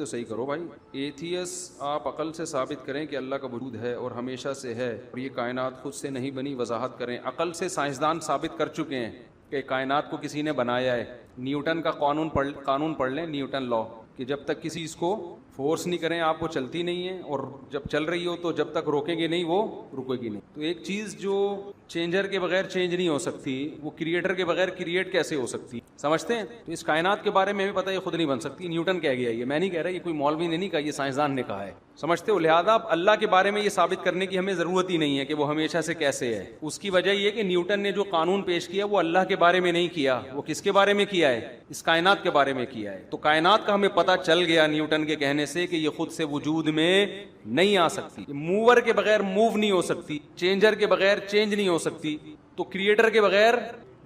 تو صحیح کرو بھائی. ایتھیس آپ عقل سے ثابت کریں کہ اللہ کا وجود ہے اور ہمیشہ سے ہے اور یہ کائنات خود سے نہیں بنی. وضاحت کریں. عقل سے سائنسدان ثابت کر چکے ہیں کہ کائنات کو کسی نے بنایا ہے. نیوٹن کا قانون پڑھ لیں, نیوٹن لا, کہ جب تک کسی اس کو فورس نہیں کریں آپ کو چلتی نہیں ہے, اور جب چل رہی ہو تو جب تک روکیں گے نہیں وہ رکے گی نہیں. تو ایک چیز جو چینجر کے بغیر چینج نہیں ہو سکتی, وہ کریٹر کے بغیر کریٹ کیسے ہو سکتی؟ سمجھتے ہیں؟ تو اس کائنات کے بارے میں بھی پتہ, یہ خود نہیں بن سکتی. نیوٹن کہہ گیا, یہ میں نہیں کہہ رہا, یہ کوئی مولوی نے نہیں کہا, یہ سائنسدان نے کہا ہے. سمجھتے ہو؟ لہذا اب اللہ کے بارے میں یہ ثابت کرنے کی ہمیں ضرورت ہی نہیں ہے کہ وہ ہمیشہ سے کیسے ہے. اس کی وجہ یہ کہ نیوٹن نے جو قانون پیش کیا وہ اللہ کے بارے میں نہیں کیا, وہ کس کے بارے میں کیا ہے؟ اس کائنات کے بارے میں کیا ہے. تو کائنات کا ہمیں پتہ چل گیا نیوٹن کے کہنے سے کہ یہ خود سے وجود میں نہیں آ سکتی, موور کے بغیر موو نہیں ہو سکتی, چینجر کے بغیر چینج نہیں ہو سکتی. تو کریٹر کے بغیر,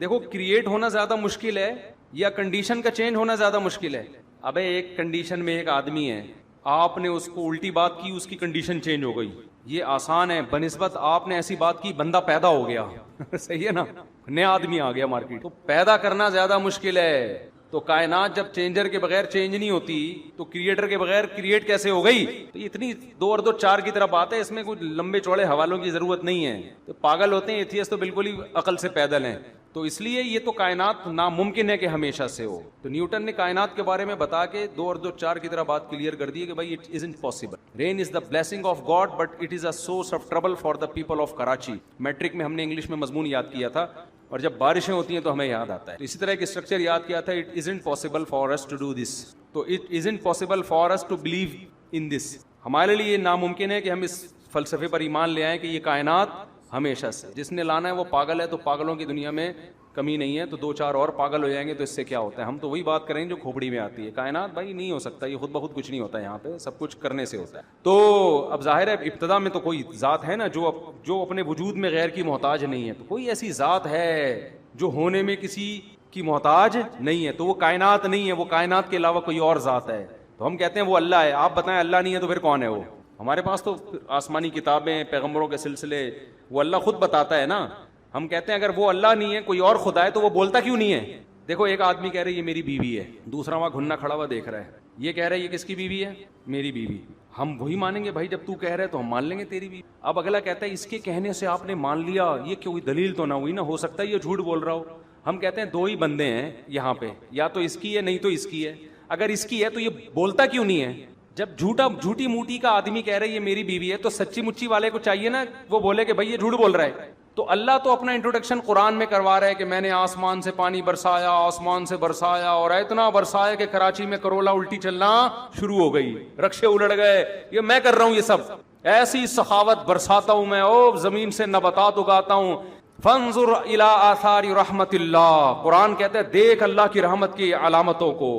دیکھو کریٹ ہونا زیادہ مشکل ہے یا کنڈیشن کا چینج ہونا زیادہ مشکل ہے؟ ابے ایک کنڈیشن میں ایک آدمی ہے, آپ نے اس کو الٹی بات کی, اس کی کنڈیشن چینج ہو گئی, یہ آسان ہے. بنسبت آپ نے ایسی بات کی, بندہ پیدا ہو گیا. صحیح ہے نا, نیا آدمی آ گیا مارکیٹ. تو پیدا کرنا زیادہ مشکل ہے. تو کائنات جب چینجر کے بغیر چینج نہیں ہوتی تو کریٹر کے بغیر کریٹ کیسے ہو گئی؟ تو اتنی 2 اور 2 4 کی طرح بات ہے, اس میں کوئی لمبے چوڑے حوالوں کی ضرورت نہیں ہے. تو پاگل ہوتے ہیں ایتھیسٹ, تو بالکل ہی عقل سے پیدل ہیں. تو اس لیے یہ تو کائنات ناممکن ہے کہ ہمیشہ سے ہو. تو نیوٹن نے کائنات کے بارے میں بتا کے 2 اور 2 4 کی طرح بات کلیئر کر دی ہے کہ بھائی it isn't possible. Rain is the blessing of God but it is a source of trouble for the people of Karachi. Matric میں ہم نے انگلش میں مضمون یاد کیا تھا, اور جب بارشیں ہوتی ہیں تو ہمیں یاد آتا ہے. تو اسی طرح ایک اسٹرکچر یاد کیا تھا, it isn't possible for us to do this. تو it isn't possible for us to believe in this. ہمارے لیے یہ ناممکن ہے کہ ہم اس فلسفے پر ایمان لے آئیں کہ یہ کائنات ہمیشہ سے. جس نے لانا ہے وہ پاگل ہے. تو پاگلوں کی دنیا میں کمی نہیں ہے, تو 2 4 اور پاگل ہو جائیں گے تو اس سے کیا ہوتا ہے؟ ہم تو وہی بات کریں جو کھوپڑی میں آتی ہے. کائنات بھائی نہیں ہو سکتا, یہ خود بخود کچھ نہیں ہوتا ہے, یہاں پہ سب کچھ کرنے سے ہوتا ہے. تو اب ظاہر ہے ابتدا میں تو کوئی ذات ہے نا جو اپنے وجود میں غیر کی محتاج نہیں ہے. تو کوئی ایسی ذات ہے جو ہونے میں کسی کی محتاج نہیں ہے, تو وہ کائنات نہیں ہے, وہ کائنات کے علاوہ کوئی اور ذات ہے. تو ہم کہتے ہیں وہ اللہ ہے. آپ بتائیں اللہ نہیں ہے تو پھر کون ہے وہ؟ ہمارے پاس تو آسمانی کتابیں, پیغمبروں کے سلسلے, وہ اللہ خود بتاتا ہے نا. ہم کہتے ہیں اگر وہ اللہ نہیں ہے کوئی اور خدا ہے تو وہ بولتا کیوں نہیں ہے؟ دیکھو ایک آدمی کہہ رہا ہے یہ میری بیوی ہے, دوسرا وہاں گھننا کھڑا ہوا دیکھ رہا ہے, یہ کہہ رہا ہے یہ کس کی بیوی ہے؟ میری بیوی. ہم وہی مانیں گے بھائی, جب تو کہہ رہے تو ہم مان لیں گے تیری بیوی. اب اگلا کہتا ہے اس کے کہنے سے آپ نے مان لیا, یہ کوئی دلیل تو نہ ہوئی نا, ہو سکتا ہے یہ جھوٹ بول رہا ہو. ہم کہتے ہیں 2 ہی بندے ہیں یہاں پہ, یا تو اس کی ہے نہیں تو اس کی ہے. اگر اس کی ہے تو یہ بولتا کیوں نہیں ہے؟ جب جھوٹی موٹی کا آدمی کہہ رہا ہے یہ میری بیوی ہے, تو سچی مچی والے کو چاہیے نا وہ بولے کہ بھائی یہ جھوٹ بول رہا ہے. تو اللہ تو اپنا انٹروڈکشن قرآن میں کروا رہا ہے کہ میں نے آسمان سے پانی برسایا, آسمان سے برسایا, اور اتنا برسایا کہ کراچی میں کرولا الٹی چلنا شروع ہو گئی, رکشے الڑ گئے. یہ میں کر رہا ہوں, یہ سب ایسی سخاوت برساتا ہوں میں, او زمین سے نباتات اگاتا ہوں. فانظر الی آثار رحمت اللہ, قرآن کہتا ہے دیکھ اللہ کی رحمت کی علامتوں کو.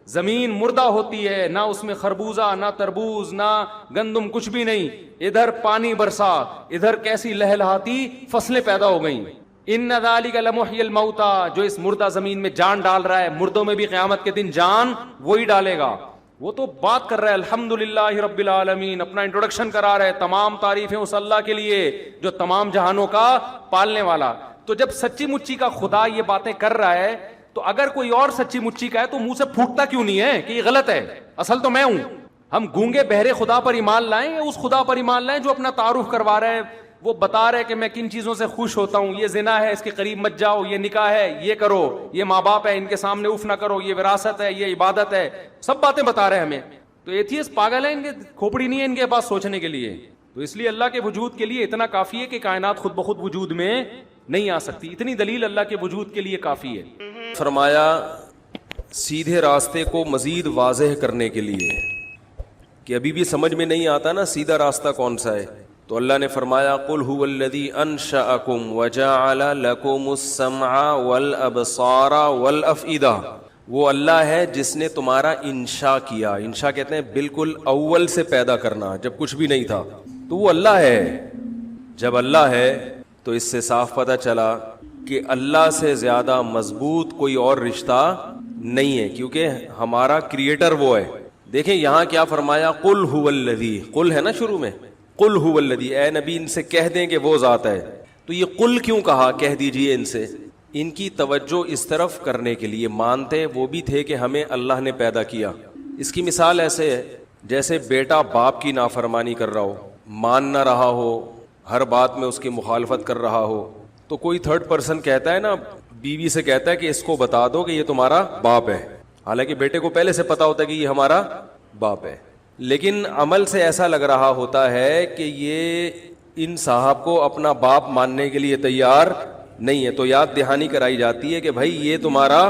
زمین مردہ ہوتی ہے, نہ اس میں خربوزہ, نہ تربوز, نہ گندم, کچھ بھی نہیں. ادھر پانی برسا, ادھر کیسی لہلہاتی فصلیں پیدا ہو گئیں. ان ذالک لمحیی الموتى, جو اس مردہ زمین میں جان ڈال رہا ہے, مردوں میں بھی قیامت کے دن جان وہی ڈالے گا. وہ تو بات کر رہا ہے الحمدللہ رب العالمین, اپنا انٹروڈکشن کرا رہے, تمام تعریفیں اس اللہ کے لیے جو تمام جہانوں کا پالنے والا. تو جب سچی مچی کا خدا یہ باتیں کر رہا ہے, تو اگر کوئی اور سچی مچی کا ہے تو منہ سے پھوٹتا کیوں نہیں ہے کہ یہ غلط ہے؟ اصل تو میں ہوں. ہم گونگے بہرے خدا پر ایمان لائیں یا اس خدا پر ایمان لائیں جو اپنا تعارف کروا رہے ہیں, وہ بتا رہے کہ میں کن چیزوں سے خوش ہوتا ہوں, یہ زنا ہے اس کے قریب مت جاؤ, یہ نکاح ہے یہ کرو, یہ ماں باپ ہے ان کے سامنے اف نہ کرو, یہ وراثت ہے, یہ عبادت ہے, سب باتیں بتا رہے ہیں ہمیں. تو ایتھیسٹ پاگل ہیں, ان کے کھوپڑی نہیں ہے ان کے پاس سوچنے کے لیے. تو اس لیے اللہ کے وجود کے لیے اتنا کافی ہے کہ کائنات خود بخود وجود میں نہیں آ سکتی. اتنی دلیل اللہ کے وجود کے لیے کافی ہے. فرمایا سیدھے راستے کو مزید واضح کرنے کے لیے کہ ابھی بھی سمجھ میں نہیں آتا نا سیدھا راستہ کون سا ہے, تو اللہ نے فرمایا قل هو الذی انشأکم وجعل لکم السمع والابصار والافئدہ. وہ اللہ ہے جس نے تمہارا انشاء کیا. انشاء کہتے ہیں بالکل اول سے پیدا کرنا, جب کچھ بھی نہیں تھا. تو وہ اللہ ہے. جب اللہ ہے تو اس سے صاف پتہ چلا کہ اللہ سے زیادہ مضبوط کوئی اور رشتہ نہیں ہے, کیونکہ ہمارا کریٹر وہ ہے. دیکھیں یہاں کیا فرمایا, قل هو الذی, قل ہے نا شروع میں, قل هو الذی, اے نبی ان سے کہہ دیں کہ وہ ذات ہے. تو یہ قل کیوں کہا, کہہ دیجئے ان سے, ان کی توجہ اس طرف کرنے کے لیے. مانتے وہ بھی تھے کہ ہمیں اللہ نے پیدا کیا, اس کی مثال ایسے ہے جیسے بیٹا باپ کی نافرمانی کر رہا ہو، مان نہ رہا ہو، ہر بات میں اس کی مخالفت کر رہا ہو، تو کوئی تھرڈ پرسن کہتا ہے نا، بیوی سے کہتا ہے کہ اس کو بتا دو کہ یہ تمہارا باپ ہے، حالانکہ بیٹے کو پہلے سے پتا ہوتا ہے کہ یہ ہمارا باپ ہے، لیکن عمل سے ایسا لگ رہا ہوتا ہے کہ یہ ان صاحب کو اپنا باپ ماننے کے لیے تیار نہیں ہے، تو یاد دہانی کرائی جاتی ہے کہ بھائی یہ تمہارا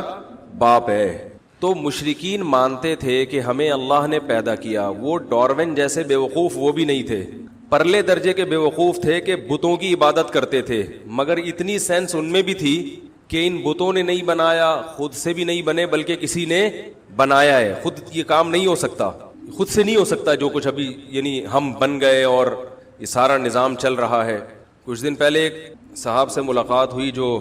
باپ ہے۔ تو مشرکین مانتے تھے کہ ہمیں اللہ نے پیدا کیا، وہ ڈاروین جیسے بے وقوف وہ بھی نہیں تھے، پرلے درجے کے بے وقوف تھے کہ بتوں کی عبادت کرتے تھے، مگر اتنی سینس ان میں بھی تھی کہ ان بتوں نے نہیں بنایا، خود سے بھی نہیں بنے بلکہ کسی نے بنایا ہے، خود یہ کام نہیں ہو سکتا، خود سے نہیں ہو سکتا جو کچھ ابھی یعنی ہم بن گئے اور یہ سارا نظام چل رہا ہے۔ کچھ دن پہلے ایک صاحب سے ملاقات ہوئی جو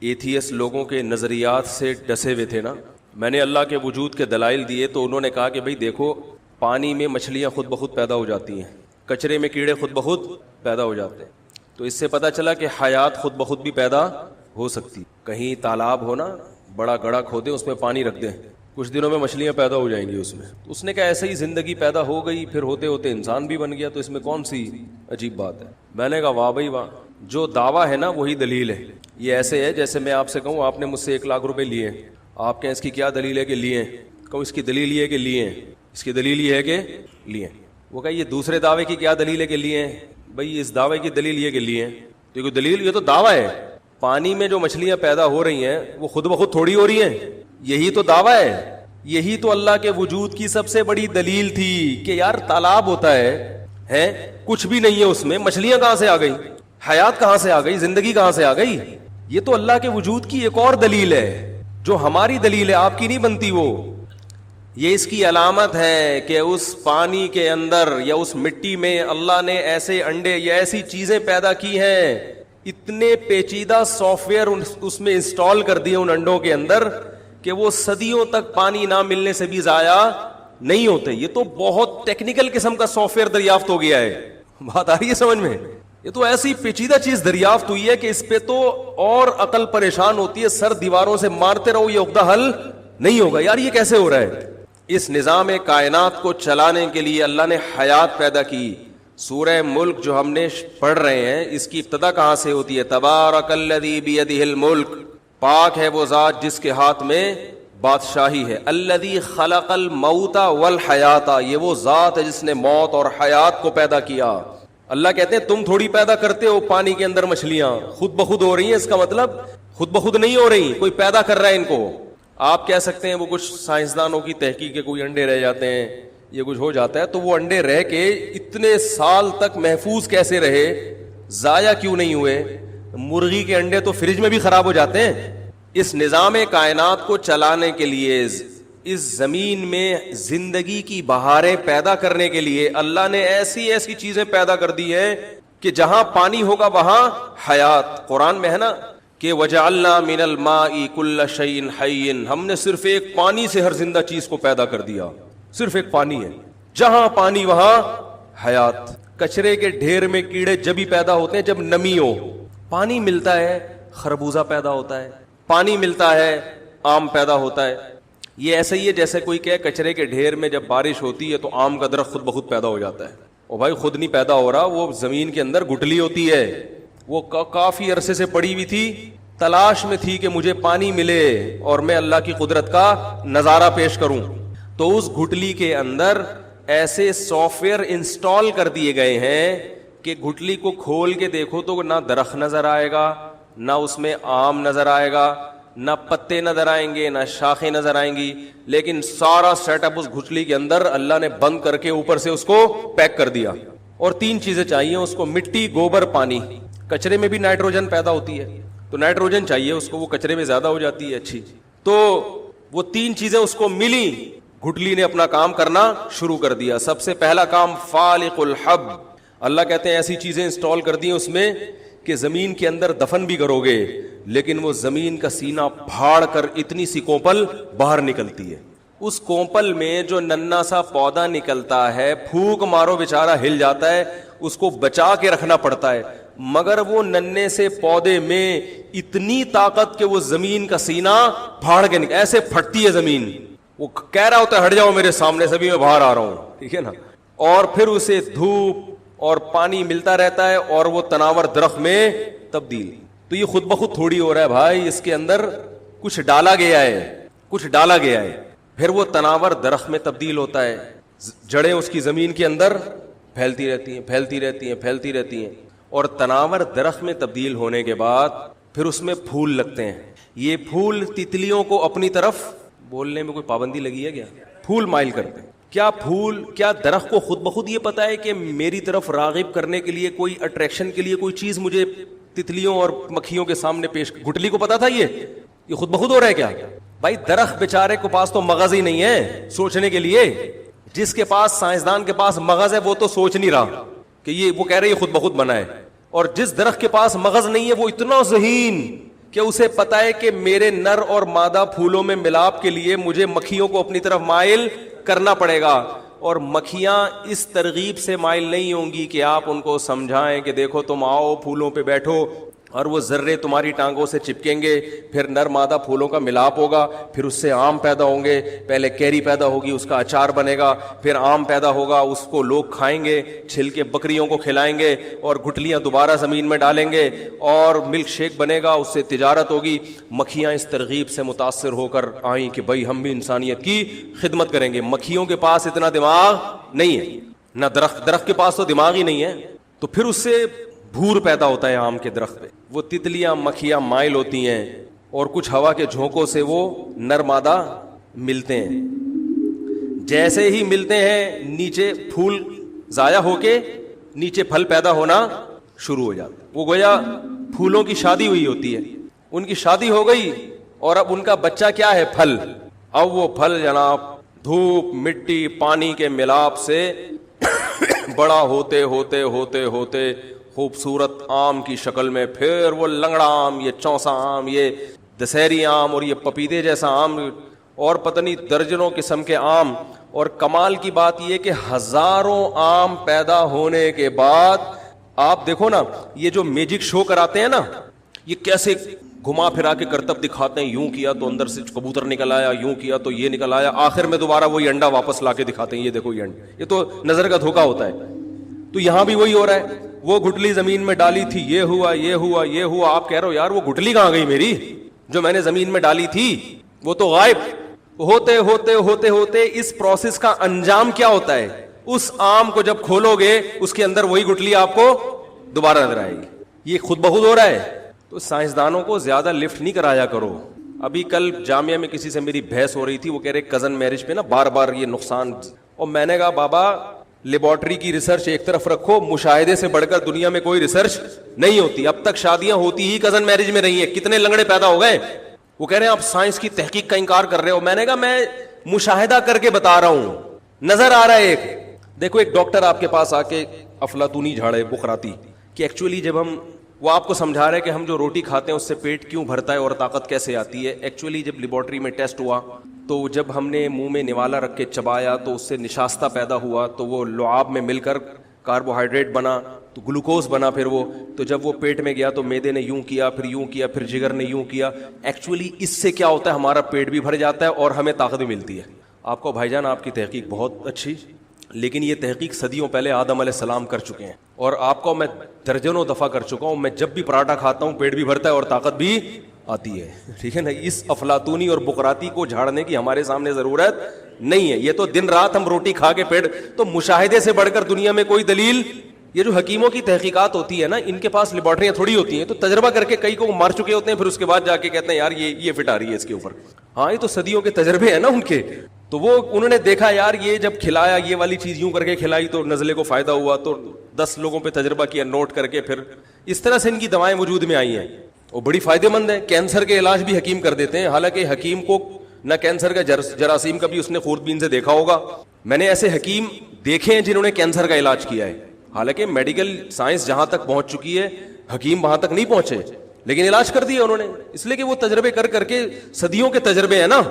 ایتھیس لوگوں کے نظریات سے ڈسے ہوئے تھے نا، میں نے اللہ کے وجود کے دلائل دیے تو انہوں نے کہا کہ بھئی دیکھو، پانی میں مچھلیاں خود بخود پیدا ہو جاتی ہیں، کچرے میں کیڑے خود بخود پیدا ہو جاتے ہیں، تو اس سے پتہ چلا کہ حیات خود بخود بھی پیدا ہو سکتی۔ کہیں تالاب ہو نا، بڑا گڑھا کھودیں، اس میں پانی رکھ دیں، کچھ دنوں میں مچھلیاں پیدا ہو جائیں گی اس میں۔ اس نے کہا ایسے ہی زندگی پیدا ہو گئی، پھر ہوتے ہوتے انسان بھی بن گیا، تو اس میں کون سی عجیب بات ہے؟ میں نے کہا واہ بھائی واہ، جو دعویٰ ہے نا وہی دلیل ہے۔ یہ ایسے ہے جیسے میں آپ سے کہوں آپ نے مجھ سے 1,00,000 روپے لیے، آپ کہیں اس کی کیا دلیل ہے کہ لیے، کہوں اس کی دلیل یہ ہے کہ لیے، اس کی دلیل یہ ہے کہ لیے، وہ کہا یہ دوسرے دعوے کی کیا دلیل ہے کہ لیے، بھائی اس دعوے کی دلیل یہ کہ لیے، تو یہ دلیل، یہ تو دعویٰ ہے، پانی میں جو مچھلیاں پیدا ہو رہی ہیں وہ خود بخود تھوڑی ہو رہی ہیں، یہی تو دعویٰ ہے، یہی تو اللہ کے وجود کی سب سے بڑی دلیل تھی کہ یار تالاب ہوتا ہے کچھ بھی نہیں ہے اس میں، مچھلیاں کہاں سے آ گئی، حیات کہاں سے آ گئی، زندگی کہاں سے آ گئی؟ یہ تو اللہ کے وجود کی ایک اور دلیل ہے جو ہماری دلیل ہے، آپ کی نہیں بنتی وہ۔ یہ اس کی علامت ہے کہ اس پانی کے اندر یا اس مٹی میں اللہ نے ایسے انڈے یا ایسی چیزیں پیدا کی ہیں، اتنے پیچیدہ سافٹ ویئر اس میں انسٹال کر دیے ان انڈوں کے اندر کہ وہ صدیوں تک پانی نہ ملنے سے بھی ضائع نہیں ہوتے۔ یہ تو بہت ٹیکنیکل قسم کا سافٹ ویئر دریافت ہو گیا ہے، بات آ رہی ہے سمجھ میں؟ یہ تو ایسی پیچیدہ چیز دریافت ہوئی ہے کہ اس پہ تو اور عقل پریشان ہوتی ہے، سر دیواروں سے مارتے رہو، یہ عقدہ حل نہیں ہوگا، یار یہ کیسے ہو رہا ہے؟ اس نظام کائنات کو چلانے کے لیے اللہ نے حیات پیدا کی۔ سورہ ملک جو ہم نے پڑھ رہے ہیں، اس کی ابتدا کہاں سے ہوتی ہے؟ تبارک الذی بیدہ الملک، پاک ہے وہ ذات جس کے ہاتھ میں بادشاہی ہے، الذی خلق الموت والحیات، یہ وہ ذات ہے جس نے موت اور حیات کو پیدا کیا۔ اللہ کہتے ہیں تم تھوڑی پیدا کرتے ہو پانی کے اندر مچھلیاں، خود بخود ہو رہی ہیں، اس کا مطلب خود بخود نہیں ہو رہی، کوئی پیدا کر رہا ہے ان کو۔ آپ کہہ سکتے ہیں وہ کچھ سائنسدانوں کی تحقیق کے کوئی انڈے رہ جاتے ہیں، یہ کچھ ہو جاتا ہے، تو وہ انڈے رہ کے اتنے سال تک محفوظ کیسے رہے، ضائع کیوں نہیں ہوئے؟ مرغی کے انڈے تو فریج میں بھی خراب ہو جاتے ہیں۔ اس نظام کائنات کو چلانے کے لیے، اس زمین میں زندگی کی بہاریں پیدا کرنے کے لیے اللہ نے ایسی ایسی چیزیں پیدا کر دی ہیں کہ جہاں پانی ہوگا وہاں حیات۔ قرآن میں ہے نا کہ وَجَعَلْنَا مِنَ الْمَاءِ كُلَّ شَيْءٍ حَيٍّ، ہم نے صرف ایک پانی سے ہر زندہ چیز کو پیدا کر دیا، صرف ایک پانی ہے، جہاں پانی وہاں حیات۔ کچرے کے ڈھیر میں کیڑے جب ہی پیدا ہوتے ہیں جب نمی ہو، پانی ملتا ہے خربوزہ پیدا ہوتا ہے، پانی ملتا ہے آم پیدا ہوتا ہے۔ یہ ایسا ہی ہے جیسے کوئی کہ کچرے کے ڈھیر میں جب بارش ہوتی ہے تو آم کا درخت خود بخود پیدا ہو جاتا ہے، اور بھائی خود نہیں پیدا ہو رہا، وہ زمین کے اندر گٹلی ہوتی ہے، وہ کافی عرصے سے پڑی ہوئی تھی، تلاش میں تھی کہ مجھے پانی ملے اور میں اللہ کی قدرت کا نظارہ پیش کروں، تو اس گٹلی کے اندر ایسے سافٹ ویئر انسٹال کر دیے گئے ہیں کہ گٹلی کو کھول کے دیکھو تو نہ درخت نظر آئے گا، نہ اس میں آم نظر آئے گا، نہ پتے نظر آئیں گے، نہ شاخیں نظر آئیں گی، لیکن سارا سیٹ اپ اس گٹلی کے اندر اللہ نے بند کر کے اوپر سے اس کو پیک کر دیا۔ اور 3 چیزیں چاہیے اس کو، مٹی، گوبر، پانی۔ کچرے میں بھی نائٹروجن پیدا ہوتی ہے تو نائٹروجن چاہیے اس کو، وہ کچرے میں زیادہ ہو جاتی ہے اچھی، تو وہ 3 چیزیں اس کو ملی، گٹلی نے اپنا کام کرنا شروع کر دیا۔ سب سے پہلا کام فالق الحب، اللہ کہتے ہیں ایسی چیزیں انسٹال کر دی اس میں کہ زمین کے اندر دفن بھی کرو گے لیکن وہ زمین کا سینہ پھاڑ کر اتنی سی کوپل باہر نکلتی ہے، اس کوپل میں جو ننا سا پودا نکلتا ہے، پھونک مارو بیچارہ ہل جاتا ہے، اس کو بچا کے رکھنا پڑتا ہے، مگر وہ ننے سے پودے میں اتنی طاقت کہ وہ زمین کا سینہ پھاڑ کے ایسے پھٹتی ہے زمین، وہ کہہ رہا ہوتا ہے ہٹ جاؤ میرے سامنے سے بھی میں باہر آ رہا ہوں, ٹھیک ہے نا, اور پھر اسے دھوپ اور پانی ملتا رہتا ہے اور وہ تناور درخت میں تبدیل. تو یہ خود بخود تھوڑی ہو رہا ہے بھائی, اس کے اندر کچھ ڈالا گیا ہے, کچھ ڈالا گیا ہے. پھر وہ تناور درخت میں تبدیل ہوتا ہے, جڑیں اس کی زمین کے اندر پھیلتی رہتی ہیں, پھیلتی رہتی ہیں, پھیلتی رہتی ہیں, اور تناور درخت میں تبدیل ہونے کے بعد پھر اس میں پھول لگتے ہیں. یہ پھول تتلیوں کو اپنی طرف, بولنے میں کوئی پابندی لگی ہے کیا, پھول مائل کرتے ہیں. کیا پھول, کیا درخت کو خود بخود یہ پتا ہے کہ میری طرف راغب کرنے کے لیے, کوئی اٹریکشن کے لیے کوئی چیز مجھے تتلیوں اور مکھیوں کے سامنے پیش, گٹلی کو پتا تھا یہ خود بخود ہو رہا ہے کیا بھائی؟ درخت بیچارے کے پاس تو مغز ہی نہیں ہے سوچنے کے لیے. جس کے پاس, سائنسدان کے پاس مغز ہے وہ تو سوچ نہیں رہا کہ یہ, وہ کہہ رہے یہ خود بخود بنا ہے. اور جس درخت کے پاس مغز نہیں ہے وہ اتنا ذہین کہ اسے پتا ہے کہ میرے نر اور مادہ پھولوں میں ملاپ کے لیے مجھے مکھیوں کو اپنی طرف مائل کرنا پڑے گا. اور مکھیاں اس ترغیب سے مائل نہیں ہوں گی کہ آپ ان کو سمجھائیں کہ دیکھو تم آؤ پھولوں پہ بیٹھو, اور وہ ذرے تمہاری ٹانگوں سے چپکیں گے, پھر نر مادہ پھولوں کا ملاپ ہوگا, پھر اس سے آم پیدا ہوں گے, پہلے کیری پیدا ہوگی, اس کا اچار بنے گا, پھر آم پیدا ہوگا, اس کو لوگ کھائیں گے, چھل کے بکریوں کو کھلائیں گے, اور گٹلیاں دوبارہ زمین میں ڈالیں گے, اور ملک شیک بنے گا, اس سے تجارت ہوگی. مکھیاں اس ترغیب سے متاثر ہو کر آئیں کہ بھائی ہم بھی انسانیت کی خدمت کریں گے. مکھیوں کے پاس اتنا دماغ نہیں ہے, نہ درخت کے پاس تو دماغ ہی نہیں ہے. تو پھر اس سے بھور پیدا ہوتا ہے آم کے درخت پہ, وہ تتلیاں مکھیاں مائل ہوتی ہیں, اور کچھ ہوا کے جھونکوں سے وہ نر مادہ ملتے ہیں. جیسے ہی ملتے ہیں نیچے پھول ضائع ہو کے نیچے پھل پیدا ہونا شروع ہو جاتا. وہ گویا پھولوں کی شادی ہوئی ہوتی ہے, ان کی شادی ہو گئی, اور اب ان کا بچہ کیا ہے, پھل. اب وہ پھل جناب دھوپ مٹی پانی کے ملاپ سے بڑا ہوتے ہوتے ہوتے ہوتے خوبصورت آم کی شکل میں, پھر وہ لنگڑا آم, یہ چونسا آم, یہ دسہری آم, اور یہ پپیتے جیسا آم, اور پتہ نہیں درجنوں قسم کے آم. اور کمال کی بات یہ کہ ہزاروں آم پیدا ہونے کے بعد آپ دیکھو نا, یہ جو میجک شو کراتے ہیں نا, یہ کیسے گھما پھرا کے کرتب دکھاتے ہیں, یوں کیا تو اندر سے کبوتر نکل آیا, یوں کیا تو یہ نکل آیا, آخر میں دوبارہ وہی انڈا واپس لا کے دکھاتے ہیں, یہ دیکھو یہ انڈا. یہ تو نظر کا دھوکا ہوتا ہے. تو یہاں بھی وہی ہو رہا ہے, وہ گٹلی زمین میں ڈالی تھی, یہ ہوا یہ ہوا یہ ہوا. آپ کہہ رہے ہو یار وہ گٹلی کہاں گئی میری جو میں نے زمین میں ڈالی تھی, وہ تو غائب. ہوتے ہوتے ہوتے ہوتے اس پروسیس کا انجام کیا ہوتا ہے, اس آم کو جب کھولو گے اس کے اندر وہی گٹلی آپ کو دوبارہ نظر آئے گی. یہ خود بخود ہو رہا ہے. تو سائنسدانوں کو زیادہ لفٹ نہیں کرایا کرو. ابھی کل جامعہ میں کسی سے میری بحث ہو رہی تھی, وہ کہہ رہے کزن میرج پہ نا بار بار یہ نقصان, اور میں نے کہا بابا لیبارٹری کی ریسرچ ایک طرف رکھو, مشاہدے سے بڑھ کر دنیا میں کوئی ریسرچ نہیں ہوتی. اب تک شادیاں ہوتی ہی کزن میرج میں رہی ہیں, کتنے لنگڑے پیدا ہو گئے. وہ کہہ رہے ہیں آپ سائنس کی تحقیق کا انکار کر رہے ہو. میں نے کہا میں مشاہدہ کر کے بتا رہا ہوں, نظر آ رہا ہے. دیکھو ایک ڈاکٹر آپ کے پاس آ کے افلاطونی جھاڑے بقراتی کہ ایکچولی جب ہم, وہ آپ کو سمجھا رہے کہ ہم جو روٹی کھاتے ہیں اس سے پیٹ کیوں بھرتا ہے اور طاقت کیسے آتی ہے. ایکچولی جب لیبارٹری میں ٹیسٹ ہوا تو جب ہم نے منہ میں نوالا رکھ کے چبایا تو اس سے نشاستہ پیدا ہوا, تو وہ لعاب میں مل کر کاربوہائیڈریٹ بنا, تو گلوکوز بنا. پھر وہ تو جب وہ پیٹ میں گیا تو میدے نے یوں کیا, پھر یوں کیا, پھر جگر نے یوں کیا. ایکچولی اس سے کیا ہوتا ہے, ہمارا پیٹ بھی بھر جاتا ہے اور ہمیں طاقت بھی ملتی ہے. آپ کو بھائی جان آپ کی تحقیق بہت اچھی, لیکن یہ تحقیق صدیوں پہلے آدم علیہ السلام کر چکے ہیں, اور آپ کو میں درجنوں دفعہ کر چکا ہوں. میں جب بھی پراٹھا کھاتا ہوں پیٹ بھی بھرتا ہے اور طاقت بھی آتی ہے, ٹھیک ہے نا. اس افلاطونی اور بقراتی کو جھاڑنے کی ہمارے سامنے ضرورت نہیں ہے. یہ تو دن رات ہم روٹی کھا کے پیٹ, تو مشاہدے سے بڑھ کر دنیا میں کوئی دلیل. یہ جو حکیموں کی تحقیقات ہوتی ہے نا, ان کے پاس لیبارٹریاں تھوڑی ہوتی ہیں, تو تجربہ کر کے کئی کو مار چکے ہوتے ہیں, پھر اس کے بعد جا کے کہتے ہیں یار یہ فٹ آ رہی ہے اس کے اوپر. ہاں یہ تو صدیوں کے تجربے ہیں نا ان کے. تو وہ انہوں نے دیکھا یار یہ جب کھلایا, یہ والی چیز یوں کر کے کھلائی تو نزلے کو فائدہ ہوا, تو 10 لوگوں پہ تجربہ کیا, نوٹ کر کے پھر اس طرح سے ان کی دوائیں وجود میں آئی ہیں, وہ بڑی فائدہ مند ہے. کینسر کے علاج بھی حکیم کر دیتے ہیں, حالانکہ حکیم کو نہ کینسر کا جراثیم کا بھی اس نے خوردبین سے دیکھا ہوگا. میں نے ایسے حکیم دیکھے ہیں جنہوں نے کینسر کا علاج کیا ہے, حالانکہ میڈیکل سائنس جہاں تک پہنچ چکی ہے حکیم وہاں تک نہیں پہنچے, لیکن علاج کر دیا انہوں نے, اس لیے کہ وہ تجربے کر کر کے, صدیوں کے تجربے ہیں نا,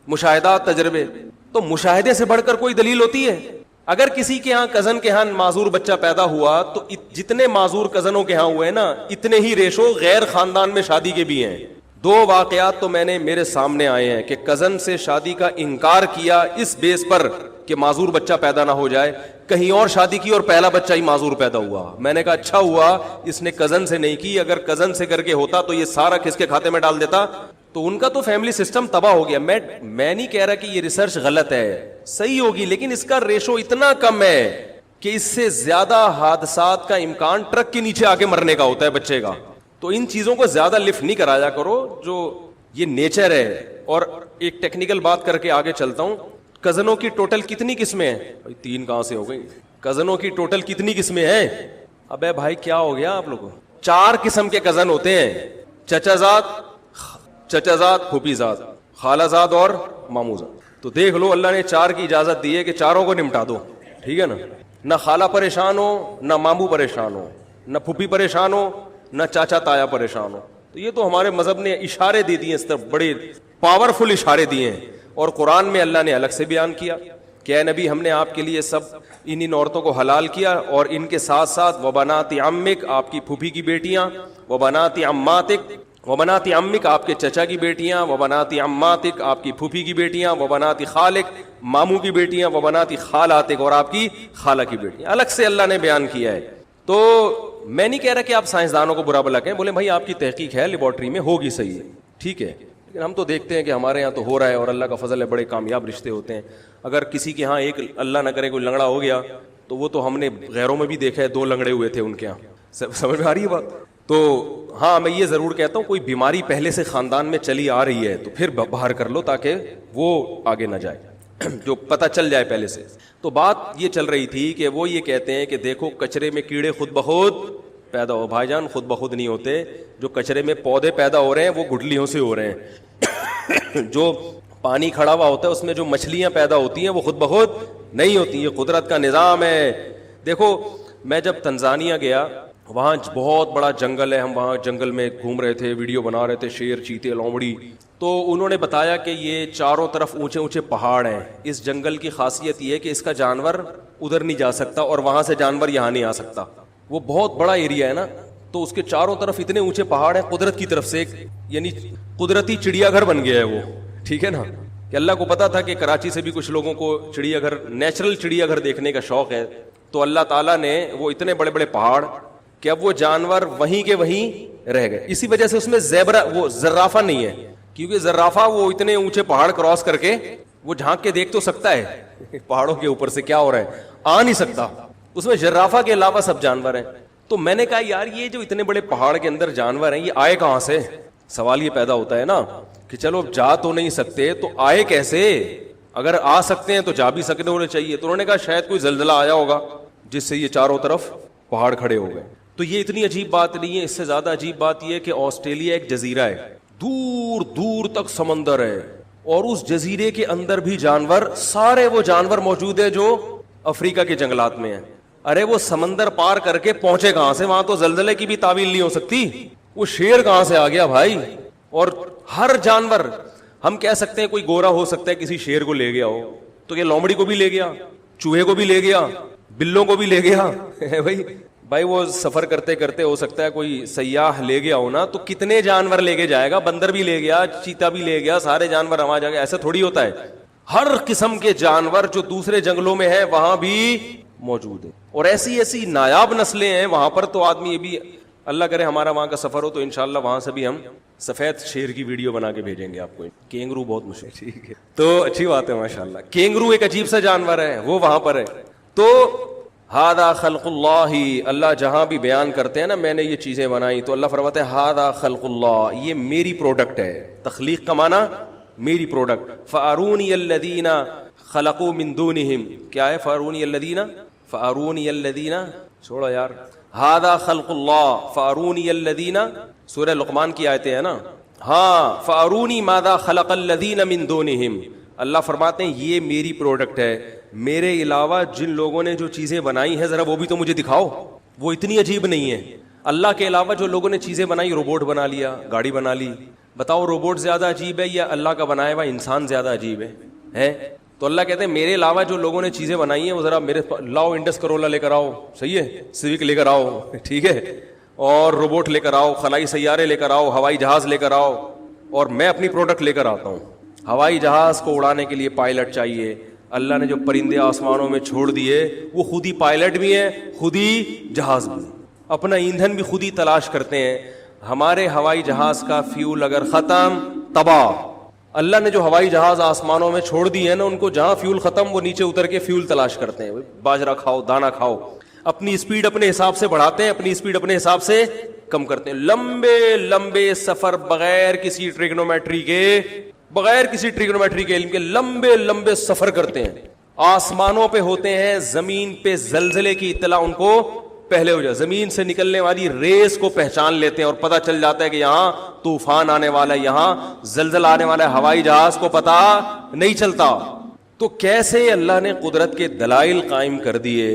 مشاہدات تجربے. تو مشاہدے سے بڑھ کر کوئی دلیل ہوتی ہے. اگر کسی کے ہاں کزن کے ہاں معذور بچہ پیدا ہوا, تو جتنے معذور کزنوں کے ہاں ہوئے نا, اتنے ہی ریشو غیر خاندان میں شادی کے بھی ہیں. دو واقعات تو میں نے میرے سامنے آئے ہیں کہ کزن سے شادی کا انکار کیا اس بیس پر کہ معذور بچہ پیدا نہ ہو جائے, کہیں اور شادی کی اور پہلا بچہ ہی معذور پیدا ہوا. میں نے کہا اچھا ہوا اس نے کزن سے نہیں کی, اگر کزن سے کر کے ہوتا تو یہ سارا کس کے کھاتے میں ڈال دیتا, تو ان کا تو فیملی سسٹم تباہ ہو گیا. میں نہیں کہہ رہا کہ یہ ریسرچ غلط ہے, صحیح ہوگی, لیکن اس کا ریشو اتنا کم ہے کہ اس سے زیادہ حادثات کا امکان ٹرک کے نیچے آ کے مرنے کا ہوتا ہے بچے کا. تو ان چیزوں کو زیادہ لفٹ نہیں کرایا کرو, جو یہ نیچر ہے. اور ایک ٹیکنیکل بات کر کے آگے چلتا ہوں. کزنوں کی ٹوٹل کتنی قسمیں ہیں؟ 3 کہاں سے ہو گئی؟ کزنوں کی ٹوٹل کتنی قسمیں ہیں؟ ابے بھائی کیا ہو گیا آپ لوگوں؟ 4 قسم کے کزن ہوتے ہیں, چچا زاد, پھوپھی زاد, خالہ زاد اور ماموں زاد. تو دیکھ لو اللہ نے 4 کی اجازت دی ہے کہ چاروں کو نمٹا دو, ٹھیک ہے نا. نہ خالہ پریشان ہو, نہ ماموں پریشان ہو, نہ پھوپھی پریشان ہو, نہ چاچا تایا پریشان ہو. تو یہ تو ہمارے مذہب نے اشارے دے دیے, اس طرف بڑے پاورفل اشارے دیے ہیں. اور قرآن میں اللہ نے الگ سے بیان کیا کہ اے نبی ہم نے آپ کے لیے سب ان عورتوں کو حلال کیا, اور ان کے ساتھ ساتھ وبنات عمک, آپ کی پھوپھی کی بیٹیاں, وبنات عماتک, وبنات عمک آپ کے چچا کی بیٹیاں, وبنات عماتک آپ کی پھوپھی کی بیٹیاں, وبنات خالک ماموں کی بیٹیاں, وبنات خالاتک اور آپ کی خالہ کی بیٹیاں. الگ سے اللہ نے بیان کیا ہے. تو میں نہیں کہہ رہا کہ آپ سائنسدانوں کو برا بھلا کہیں, بولے بھائی آپ کی تحقیق ہے لیبارٹری میں, ہوگی صحیح ہے, ٹھیک ہے, لیکن ہم تو دیکھتے ہیں کہ ہمارے یہاں تو ہو رہا ہے اور اللہ کا فضل ہے, بڑے کامیاب رشتے ہوتے ہیں. اگر کسی کے ہاں ایک اللہ نہ کرے کوئی لنگڑا ہو گیا تو وہ تو ہم نے غیروں میں بھی دیکھا ہے, 2 لنگڑے ہوئے تھے ان کے یہاں. سمجھ میں آ رہی ہے بات؟ تو ہاں میں یہ ضرور کہتا ہوں کوئی بیماری پہلے سے خاندان میں چلی آ رہی ہے تو پھر باہر کر لو تاکہ وہ آگے نہ جائے, جو پتہ چل جائے پہلے سے. تو بات یہ چل رہی تھی کہ وہ یہ کہتے ہیں کہ دیکھو کچرے میں کیڑے خود بخود پیدا ہو. بھائی جان خود بخود نہیں ہوتے, جو کچرے میں پودے پیدا ہو رہے ہیں وہ گٹلیوں سے ہو رہے ہیں. جو پانی کھڑا ہوا ہوتا ہے اس میں جو مچھلیاں پیدا ہوتی ہیں وہ خود بخود نہیں ہوتی, یہ قدرت کا نظام ہے. دیکھو میں جب تنزانیہ گیا, وہاں بہت بڑا جنگل ہے, ہم وہاں جنگل میں گھوم رہے تھے, ویڈیو بنا رہے تھے, شیر, چیتے, لومڑی. تو انہوں نے بتایا کہ یہ چاروں طرف اونچے اونچے پہاڑ ہیں. اس جنگل کی خاصیت یہ ہے کہ اس کا جانور ادھر نہیں جا سکتا اور وہاں سے جانور یہاں نہیں آ سکتا. وہ بہت بڑا ایریا ہے نا, تو اس کے چاروں طرف اتنے اونچے پہاڑ ہیں قدرت کی طرف سے, یعنی قدرتی چڑیا گھر بن گیا ہے وہ, ٹھیک ہے نا. کہ اللہ کو پتا تھا کہ کراچی سے بھی کچھ لوگوں کو چڑیا گھر, نیچرل چڑیا گھر دیکھنے کا شوق ہے, تو اللہ تعالیٰ نے وہ اتنے بڑے بڑے پہاڑ کہ اب وہ جانور وہیں کے وہیں رہ گئے. اسی وجہ سے اس میں زیبرا, وہ زرافہ نہیں ہے, کیونکہ زرافہ وہ اتنے اونچے پہاڑ کراس کر کے وہ جھانک کے دیکھ تو سکتا ہے پہاڑوں کے اوپر سے کیا ہو رہا ہے, آ نہیں سکتا. اس میں زرافہ کے علاوہ سب جانور ہیں. تو میں نے کہا یار یہ جو اتنے بڑے پہاڑ کے اندر جانور ہیں یہ آئے کہاں سے؟ سوال یہ پیدا ہوتا ہے نا کہ چلو جا تو نہیں سکتے تو آئے کیسے؟ اگر آ سکتے ہیں تو جا بھی سکتے ہونے چاہیے. تو انہوں نے کہا شاید کوئی زلزلہ آیا ہوگا جس سے یہ چاروں طرف پہاڑ کھڑے ہو گئے. تو یہ اتنی عجیب بات نہیں ہے. اس سے زیادہ عجیب بات یہ ہے کہ آسٹریلیا ایک جزیرہ ہے, دور دور تک سمندر ہے, اور اس جزیرے کے اندر بھی جانور, سارے وہ جانور موجود ہیں جو افریقہ کے جنگلات میں ہیں. ارے وہ سمندر پار کر کے پہنچے کہاں سے؟ وہاں تو زلزلے کی بھی تعویل نہیں ہو سکتی. وہ شیر کہاں سے آ گیا بھائی؟ اور ہر جانور, ہم کہہ سکتے ہیں کوئی گورا ہو سکتا ہے کسی شیر کو لے گیا ہو, تو یہ لومڑی کو بھی لے گیا, چوہے کو بھی لے گیا, بلوں کو بھی لے گیا بھائی وہ سفر کرتے کرتے ہو سکتا ہے کوئی سیاح لے گیا ہو نا, تو کتنے جانور لے کے جائے گا؟ بندر بھی لے گیا, چیتا بھی لے گیا, سارے جانور وہاں جا گئے. ایسا تھوڑی ہوتا ہے. ہر قسم کے جانور جو دوسرے جنگلوں میں ہیں وہاں بھی موجود ہیں, اور ایسی ایسی نایاب نسلیں ہیں وہاں پر. تو آدمی یہ بھی, اللہ کرے ہمارا وہاں کا سفر ہو تو انشاءاللہ وہاں سے بھی ہم سفید شیر کی ویڈیو بنا کے بھیجیں گے آپ کو. کینگرو بہت مشہور, ٹھیک ہے, تو اچھی بات ہے ماشاءاللہ. کینگرو ایک عجیب سا جانور ہے, وہ وہاں پر ہے. تو ہذا خلق اللہ, اللہ جہاں بھی بیان کرتے ہیں نا میں نے یہ چیزیں بنائی, تو اللہ فرماتے ہیں ہذا خلق اللہ, یہ میری پروڈکٹ ہے. تخلیق کا معنی میری پروڈکٹ. فارونی الذین خلقوا من دونہم, کیا ہے فارونی الذین؟ فارونی الذین, چھوڑا یار, ہذا خلق اللہ فارونی الذین, سورہ لقمان کی آیتیں ہیں نا. ہاں, فارونی ماذا خلق الذین من دونہم, اللہ فرماتے ہیں یہ میری پروڈکٹ ہے, میرے علاوہ جن لوگوں نے جو چیزیں بنائی ہیں ذرا وہ بھی تو مجھے دکھاؤ. وہ اتنی عجیب نہیں ہے. اللہ کے علاوہ جو لوگوں نے چیزیں بنائی, روبوٹ بنا لیا, گاڑی بنا لی, بتاؤ روبوٹ زیادہ عجیب ہے یا اللہ کا بنایا ہوا انسان زیادہ عجیب ہے؟ تو اللہ کہتے ہیں میرے علاوہ جو لوگوں نے چیزیں بنائی ہیں وہ ذرا میرے لاؤ, انڈس کرولا لے کر آؤ, صحیح ہے, سویک لے کر آؤ, ٹھیک ہے, اور روبوٹ لے کر آؤ, خلائی سیارے لے کر آؤ, ہوائی جہاز لے کر آؤ, اور میں اپنی پروڈکٹ لے کر آتا ہوں. ہوائی جہاز کو اڑانے کے لیے پائلٹ چاہیے. اللہ نے جو پرندے آسمانوں میں چھوڑ دیے وہ خود ہی پائلٹ بھی ہیں, خود ہی جہاز بھی, اپنا ایندھن بھی خود ہی تلاش کرتے ہیں. ہمارے ہوائی جہاز کا فیول اگر ختم, تباہ. اللہ نے جو ہوائی جہاز آسمانوں میں چھوڑ دیے ہیں نا, ان کو جہاں فیول ختم وہ نیچے اتر کے فیول تلاش کرتے ہیں. باجرہ کھاؤ, دانا کھاؤ. اپنی اسپیڈ اپنے حساب سے بڑھاتے ہیں, اپنی اسپیڈ اپنے حساب سے کم کرتے ہیں. لمبے لمبے سفر بغیر کسی ٹریگنومیٹری کے علم کے لمبے لمبے سفر کرتے ہیں. آسمانوں پہ ہوتے ہیں, زمین پہ زلزلے کی اطلاع ان کو پہلے ہو جائے. زمین سے نکلنے والی ریس کو پہچان لیتے ہیں اور پتہ چل جاتا ہے کہ یہاں طوفان آنے والا ہے, یہاں زلزلہ آنے والا ہے. ہوائی جہاز کو پتہ نہیں چلتا. تو کیسے اللہ نے قدرت کے دلائل قائم کر دیے,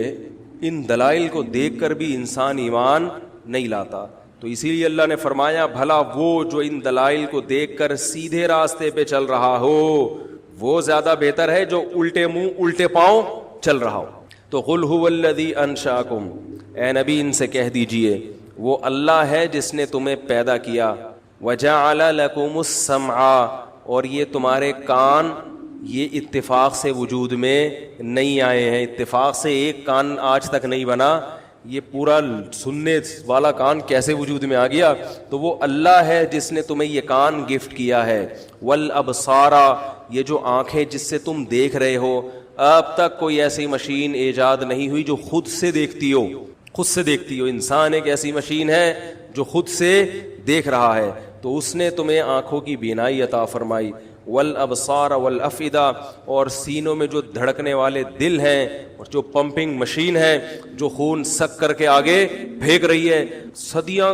ان دلائل کو دیکھ کر بھی انسان ایمان نہیں لاتا. تو اسی لیے اللہ نے فرمایا بھلا وہ جو ان دلائل کو دیکھ کر سیدھے راستے پہ چل رہا ہو وہ زیادہ بہتر ہے جو الٹے منہ الٹے پاؤں چل رہا ہو. تو قل هو الذی انشاکم, اے نبی ان سے کہہ دیجئے وہ اللہ ہے جس نے تمہیں پیدا کیا. وجعل لکم السمع, اور یہ تمہارے کان یہ اتفاق سے وجود میں نہیں آئے ہیں. اتفاق سے ایک کان آج تک نہیں بنا, یہ پورا سننے والا کان کیسے وجود میں آ گیا؟ تو وہ اللہ ہے جس نے تمہیں یہ کان گفٹ کیا ہے. والابصارا, یہ جو آنکھیں جس سے تم دیکھ رہے ہو, اب تک کوئی ایسی مشین ایجاد نہیں ہوئی جو خود سے دیکھتی ہو. خود سے دیکھتی ہو. انسان ایک ایسی مشین ہے جو خود سے دیکھ رہا ہے. تو اس نے تمہیں آنکھوں کی بینائی عطا فرمائی. والابصار والافئدہ, اور سینوں میں جو دھڑکنے والے دل ہیں اور جو پمپنگ مشین ہے جو خون سک کر کے آگے پھینک رہی ہے. صدیاں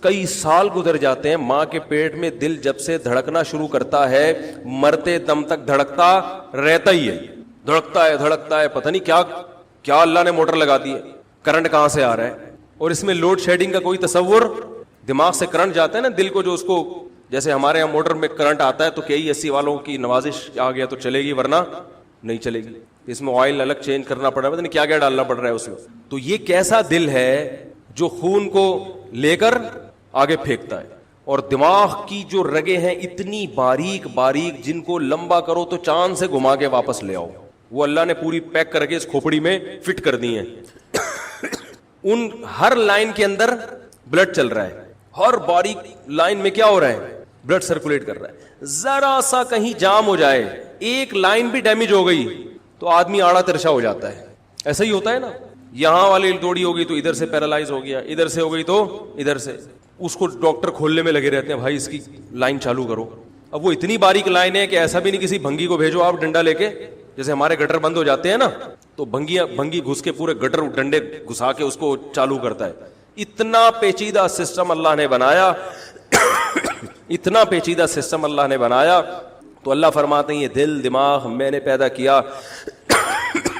کئی سال گزر جاتے ہیں, ماں کے پیٹ میں دل جب سے دھڑکنا شروع کرتا ہے مرتے دم تک دھڑکتا رہتا ہی ہے. دھڑکتا ہے پتہ نہیں کیا اللہ نے موٹر لگا دی ہے, کرنٹ کہاں سے آ رہا ہے. اور اس میں لوڈ شیڈنگ کا کوئی تصور, دماغ سے کرنٹ جاتا ہے نا دل کو, جو اس کو جیسے ہمارے یہاں موٹر میں کرنٹ آتا ہے تو KE80 والوں کی نوازش آ گیا تو چلے گی, ورنہ نہیں چلے گی. اس میں آئل الگ چینج کرنا پڑ رہا ہے, پتہ نہیں کیا ڈالنا پڑ رہا ہے اس میں. تو یہ کیسا دل ہے جو خون کو لے کر آگے پھینکتا ہے. اور دماغ کی جو رگیں ہیں اتنی باریک باریک, جن کو لمبا کرو تو چاند سے گھما کے واپس لے آؤ, وہ اللہ نے پوری پیک کر کے اس کھوپڑی میں فٹ کر دی ہیں. ان ہر لائن کے اندر بلڈ چل رہا ہے, ہر باریک لائن میں کیا ہو رہا ہے, بلڈ سرکولیٹ کر رہا ہے. ذرا سا کہیں جام ہو جائے, ایک لائن بھی ڈیمیج ہو گئی تو آدمی آڑا ترشا ہو جاتا ہے. ایسا ہی ہوتا ہے نا, یہاں والی دوڑی ہو گئی تو ادھر سے پیرالائز ہو گیا, ادھر سے ہو گئی تو ادھر سے. اس کو ڈاکٹر کھولنے میں لگے رہتے ہیں, بھائی اس کی لائن چالو کرو. اب وہ اتنی باریک لائن ہے کہ ایسا بھی نہیں کسی بھنگی کو بھیجو آپ ڈنڈا لے کے, جیسے ہمارے گٹر بند ہو جاتے ہیں نا تو بھنگی گھس کے پورے گٹر ڈنڈے گھسا کے اس کو چالو کرتا ہے. اتنا پیچیدہ سسٹم اللہ نے بنایا, اتنا پیچیدہ سسٹم اللہ نے بنایا. تو اللہ فرماتے ہیں یہ دل دماغ میں نے پیدا کیا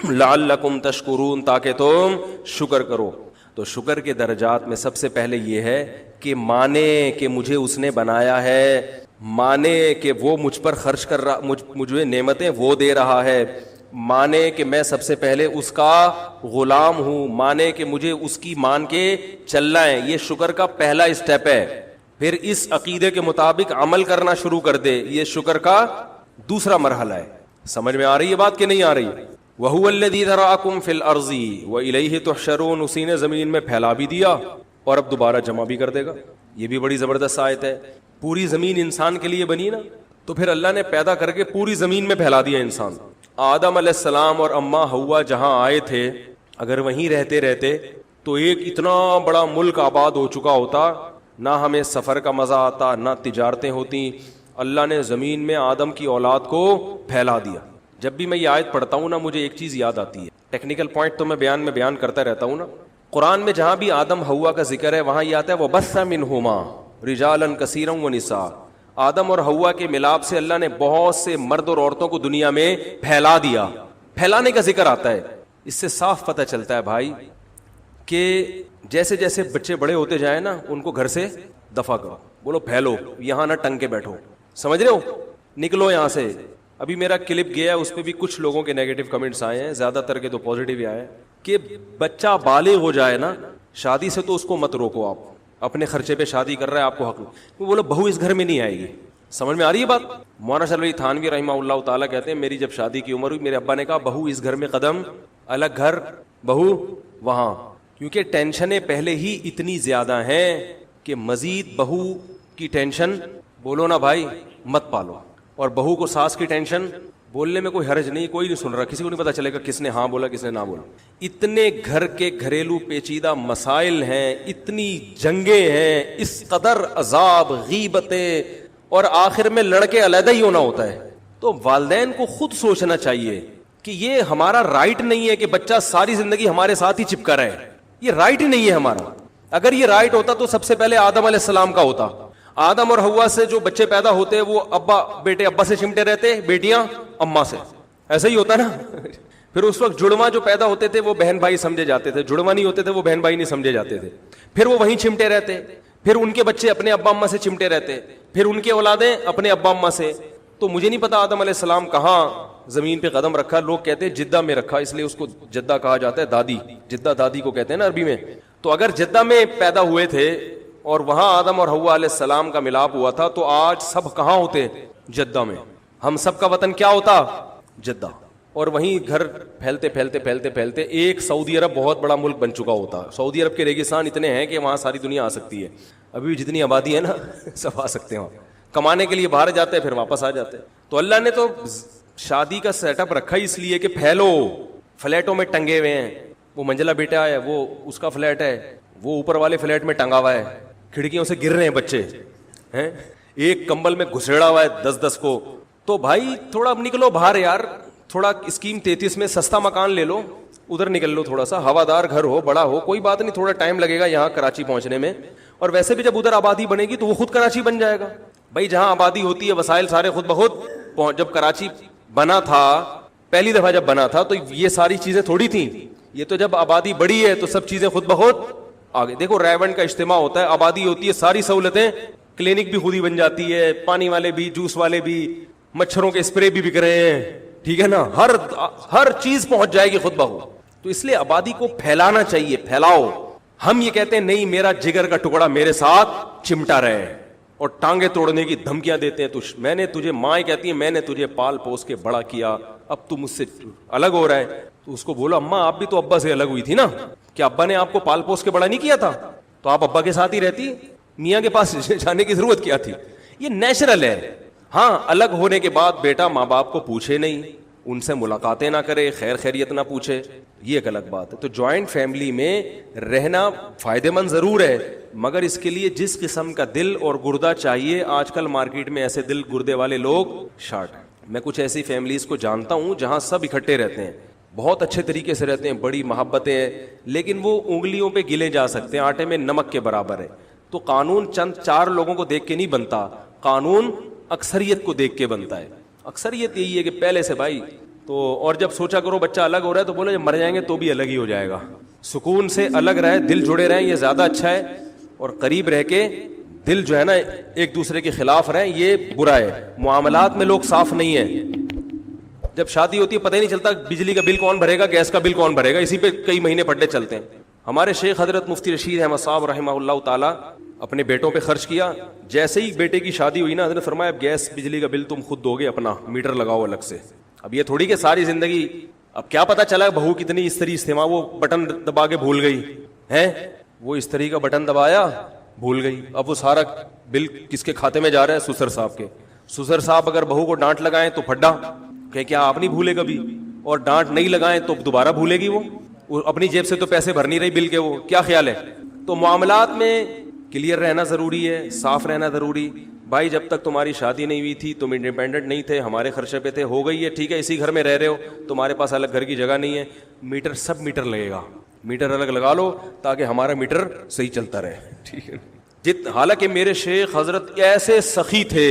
لعلکم تشکرون, تاکہ تم شکر کرو. تو شکر کے درجات میں سب سے پہلے یہ ہے کہ مانے کہ مجھے اس نے بنایا ہے, مانے کہ وہ مجھ پر خرچ کر رہا, مجھے نعمتیں وہ دے رہا ہے, مانے کہ میں سب سے پہلے اس کا غلام ہوں, مانے کہ مجھے اس کی مان کے چلنا ہے. یہ شکر کا پہلا اسٹیپ ہے. پھر اس عقیدے کے مطابق عمل کرنا شروع کر دے, یہ شکر کا دوسرا مرحلہ ہے. سمجھ میں آ رہی ہے بات کہ نہیں آ رہی؟ وَهُوَ الَّذِي ذَرَأَكُمْ فِي الْأَرْضِ وَإِلَيْهِ تُحْشَرُونَ, اسی نے زمین میں پھیلا بھی دیا اور اب دوبارہ جمع بھی کر دے گا. یہ بھی بڑی زبردست آیت ہے. پوری زمین انسان کے لیے بنی نا, تو پھر اللہ نے پیدا کر کے پوری زمین میں پھیلا دیا انسان. آدم علیہ السلام اور اماں حوا جہاں آئے تھے, اگر وہیں رہتے رہتے تو ایک اتنا بڑا ملک آباد ہو چکا ہوتا, نہ ہمیں سفر کا مزہ آتا, نہ تجارتیں ہوتی. اللہ نے زمین میں آدم کی اولاد کو پھیلا دیا. جب بھی میں یہ آیت پڑھتا ہوں نا مجھے ایک چیز یاد آتی ہے. ٹیکنیکل پوائنٹ تو میں بیان کرتا رہتا ہوں نا. قرآن میں جہاں بھی آدم حوا کا ذکر ہے وہاں یہ آتا ہے وَبَثَّ مِنْهُمَا رِجَالًا كَثِيرًا وَنِسَاءً. آدم اور حوا کے ملاپ سے اللہ نے بہت سے مرد اور عورتوں کو دنیا میں پھیلا دیا. پھیلانے کا ذکر آتا ہے. اس سے صاف پتہ چلتا ہے بھائی کہ جیسے جیسے بچے بڑے ہوتے جائیں نا ان کو گھر سے دفع کرو, بولو پھیلو, یہاں نہ ٹنگ کے بیٹھو, سمجھ رہے ہو, نکلو یہاں سے. ابھی میرا کلپ گیا اس پہ بھی کچھ لوگوں کے نیگیٹو کمنٹس آئے ہیں, زیادہ تر کے تو پازیٹیو ہی آئے ہیں کہ بچہ بالغ ہو جائے نا شادی سے تو اس کو مت روکو, آپ اپنے خرچے پہ شادی کر رہا ہے آپ کو حق. وہ بولو بہو اس گھر میں نہیں آئے گی, سمجھ میں آ رہی ہے بات؟ مولانا شاہ ولی تھانوی رحمہ اللہ تعالیٰ کہتے ہیں میری جب شادی کی عمر ہوئی میرے ابا نے کہا بہو اس گھر میں قدم، الگ گھر بہو وہاں، کیونکہ ٹینشنیں پہلے ہی اتنی زیادہ ہیں کہ مزید بہو کی ٹینشن بولو نا بھائی مت پالو، اور بہو کو ساس کی ٹینشن بولنے میں کوئی حرج نہیں، کوئی نہیں سن رہا، کسی کو نہیں پتا چلے گا کس نے ہاں بولا کس نے نہ بولا. اتنے گھر کے گھریلو پیچیدہ مسائل ہیں، اتنی جنگیں ہیں، اس قدر عذاب، غیبتیں، اور آخر میں لڑکے علیحدہ ہی ہونا ہوتا ہے. تو والدین کو خود سوچنا چاہیے کہ یہ ہمارا رائٹ نہیں ہے کہ بچہ ساری زندگی ہمارے ساتھ ہی چپکا رہے، یہ رائٹ ہی نہیں ہے ہمارا. اگر یہ رائٹ ہوتا تو سب سے پہلے آدم علیہ السلام کا ہوتا. آدم اور حوا سے جو بچے پیدا ہوتے وہ بیٹے ابا سے چمٹے رہتے، بیٹیاں اماں سے، ایسا ہی ہوتا نا. پھر اس وقت جڑواں جو پیدا ہوتے تھے وہ بہن بھائی سمجھے جاتے تھے، جڑواں نہیں ہوتے تھے وہ بہن بھائی نہیں سمجھے جاتے تھے. پھر وہ وہیں چمٹے رہتے، پھر ان کے بچے اپنے ابا اماں سے چمٹے رہتے، پھر ان کے اولادیں اپنے ابا اماں سے. تو مجھے نہیں پتا آدم علیہ السلام کہاں زمین پہ قدم رکھا، لوگ کہتے ہیں جدہ میں رکھا، اس لیے اس کو جدہ کہا جاتا ہے، دادی، جدہ دادی کو کہتے ہیں نا عربی میں. تو اگر جدہ میں پیدا ہوئے تھے اور وہاں آدم اور حوا علیہ السلام کا ملاپ ہوا تھا تو آج سب کہاں ہوتے؟ جدہ میں. ہم سب کا وطن کیا ہوتا؟ جدہ. اور وہیں گھر پھیلتے پھیلتے پھیلتے پھیلتے ایک سعودی عرب بہت بڑا ملک بن چکا ہوتا. سعودی عرب کے ریگستان اتنے ہیں کہ وہاں ساری دنیا آ سکتی ہے. ابھی جتنی آبادی ہے نا سب آ سکتے ہیں وہاں، کمانے کے لیے باہر جاتے ہیں پھر واپس آ جاتے ہیں. تو اللہ نے تو شادی کا سیٹ اپ رکھا ہی اس لیے کہ پھیلو. فلیٹوں میں ٹنگے ہوئے ہیں، وہ منجلا بیٹا ہے وہ اس کا فلیٹ ہے، وہ اوپر والے فلیٹ میں ٹنگا ہوا ہے، کھڑکیوں سے گر رہے ہیں بچے ہیں، ایک کمبل میں گھسیڑا ہوا ہے 10-10 کو. تو بھائی تھوڑا اب نکلو باہر یار، تھوڑا اسکیم 33 میں سستا مکان لے لو، ادھر نکل لو، تھوڑا سا ہوادار گھر ہو، بڑا ہو، کوئی بات نہیں، تھوڑا ٹائم لگے گا یہاں کراچی پہنچنے میں. اور ویسے بھی جب ادھر آبادی بنے گی تو وہ خود کراچی بن جائے گا. بھائی جہاں آبادی ہوتی ہے وسائل سارے خود بخود. جب کراچی بنا تھا پہلی دفعہ جب بنا تھا تو یہ ساری چیزیں تھوڑی تھیں، یہ تو جب آبادی بڑی ہے تو سب چیزیں خود بخود آگے. دیکھو ریونڈ کا اجتماع ہوتا ہے، آبادی ہوتی ہے، ساری سہولتیں، کلینک بھی خود ہی بن جاتی ہے، پانی والے بھی، جوس والے بھی، مچھروں کے اسپرے بھی بک رہے ہیں، ٹھیک ہے نا، ہر چیز پہنچ جائے گی خود بخود. تو اس لیے آبادی کو پھیلانا چاہیے، پھیلاؤ. ہم یہ کہتے ہیں نہیں میرا جگر کا ٹکڑا میرے ساتھ چمٹا رہے، اور ٹانگیں توڑنے کی دھمکیاں دیتے ہیں. تو میں نے تجھے، ماں کہتی ہے میں نے تجھے پال پوس کے بڑا کیا، اب تو مجھ سے الگ ہو رہا ہے. تو اس کو بولو اماں آپ بھی تو ابا سے الگ ہوئی تھی نا، کہ ابا نے آپ کو پال پوس کے بڑا نہیں کیا تھا تو آپ ابا کے ساتھ ہی رہتی، میاں کے پاس جانے کی ضرورت کیا تھی؟ یہ نیچرل ہے. ہاں الگ ہونے کے بعد بیٹا ماں باپ کو پوچھے نہیں، ان سے ملاقاتیں نہ کرے، خیر خیریت نہ پوچھے، یہ ایک الگ بات ہے. تو جوائنٹ فیملی میں رہنا فائدہ مند ضرور ہے، مگر اس کے لیے جس قسم کا دل اور گردہ چاہیے، آج کل مارکیٹ میں ایسے دل گردے والے لوگ شارٹ ہیں. میں کچھ ایسی فیملیز کو جانتا ہوں جہاں سب اکٹھے رہتے ہیں، بہت اچھے طریقے سے رہتے ہیں، بڑی محبتیں ہیں، لیکن وہ انگلیوں پہ گلے جا سکتے ہیں، آٹے میں نمک کے برابر ہے. تو قانون چند 4 لوگوں کو دیکھ کے نہیں بنتا، قانون اکثریت کو دیکھ کے بنتا ہے. اکثریت یہی ہے کہ پہلے سے بھائی تو، اور جب سوچا کرو بچہ الگ ہو رہا ہے تو بولو جب مر جائیں گے تو بھی الگ ہی ہو جائے گا. سکون سے الگ رہے، دل جڑے رہیں، یہ زیادہ اچھا ہے. اور قریب رہ کے دل جو ہے نا ایک دوسرے کے خلاف رہیں، یہ برا ہے. معاملات میں لوگ صاف نہیں ہیں. جب شادی ہوتی ہے پتہ ہی نہیں چلتا بجلی کا بل کون بھرے گا، گیس کا بل کون بھرے گا، اسی پہ کئی مہینے پڑنے چلتے ہیں. ہمارے شیخ حضرت مفتی رشید احمد صاحب رحمہ اللہ تعالیٰ اپنے بیٹوں پہ خرچ کیا. جیسے ہی بیٹے کی شادی ہوئی نا حضرت فرمایا اب گیس بجلی کا بل تم خود دو گے، اپنا میٹر لگاؤ الگ سے. اب یہ تھوڑی کہ ساری زندگی، اب کیا پتا چلا بہو کتنی استری استعمال، وہ بٹن دبا کے بھول گئی ہے، وہ استری کا بٹن دبایا بھول گئی. اب وہ سارا بل کس کے کھاتے میں جا رہا ہے؟ سسر صاحب کے. سسر صاحب اگر بہو کو ڈانٹ لگائیں تو پھڈا کہ کیا آپ نہیں بھولے کبھی، اور ڈانٹ نہیں لگائیں تو دوبارہ بھولے گی. وہ اپنی جیب سے تو پیسے بھر نہیں رہی بل کے، وہ کیا خیال ہے؟ تو معاملات میں کلیئر رہنا ضروری ہے، صاف رہنا ضروری. بھائی جب تک تمہاری شادی نہیں ہوئی تھی تم انڈیپینڈنٹ نہیں تھے، ہمارے خرچے پہ تھے، ہو گئی ہے ٹھیک ہے، اسی گھر میں رہ رہے ہو، تمہارے پاس الگ گھر کی جگہ نہیں ہے، میٹر سب میٹر لگے گا، میٹر الگ لگا لو تاکہ ہمارا میٹر صحیح چلتا رہے، ٹھیک ہے. حالانکہ میرے شیخ حضرت ایسے سخی تھے،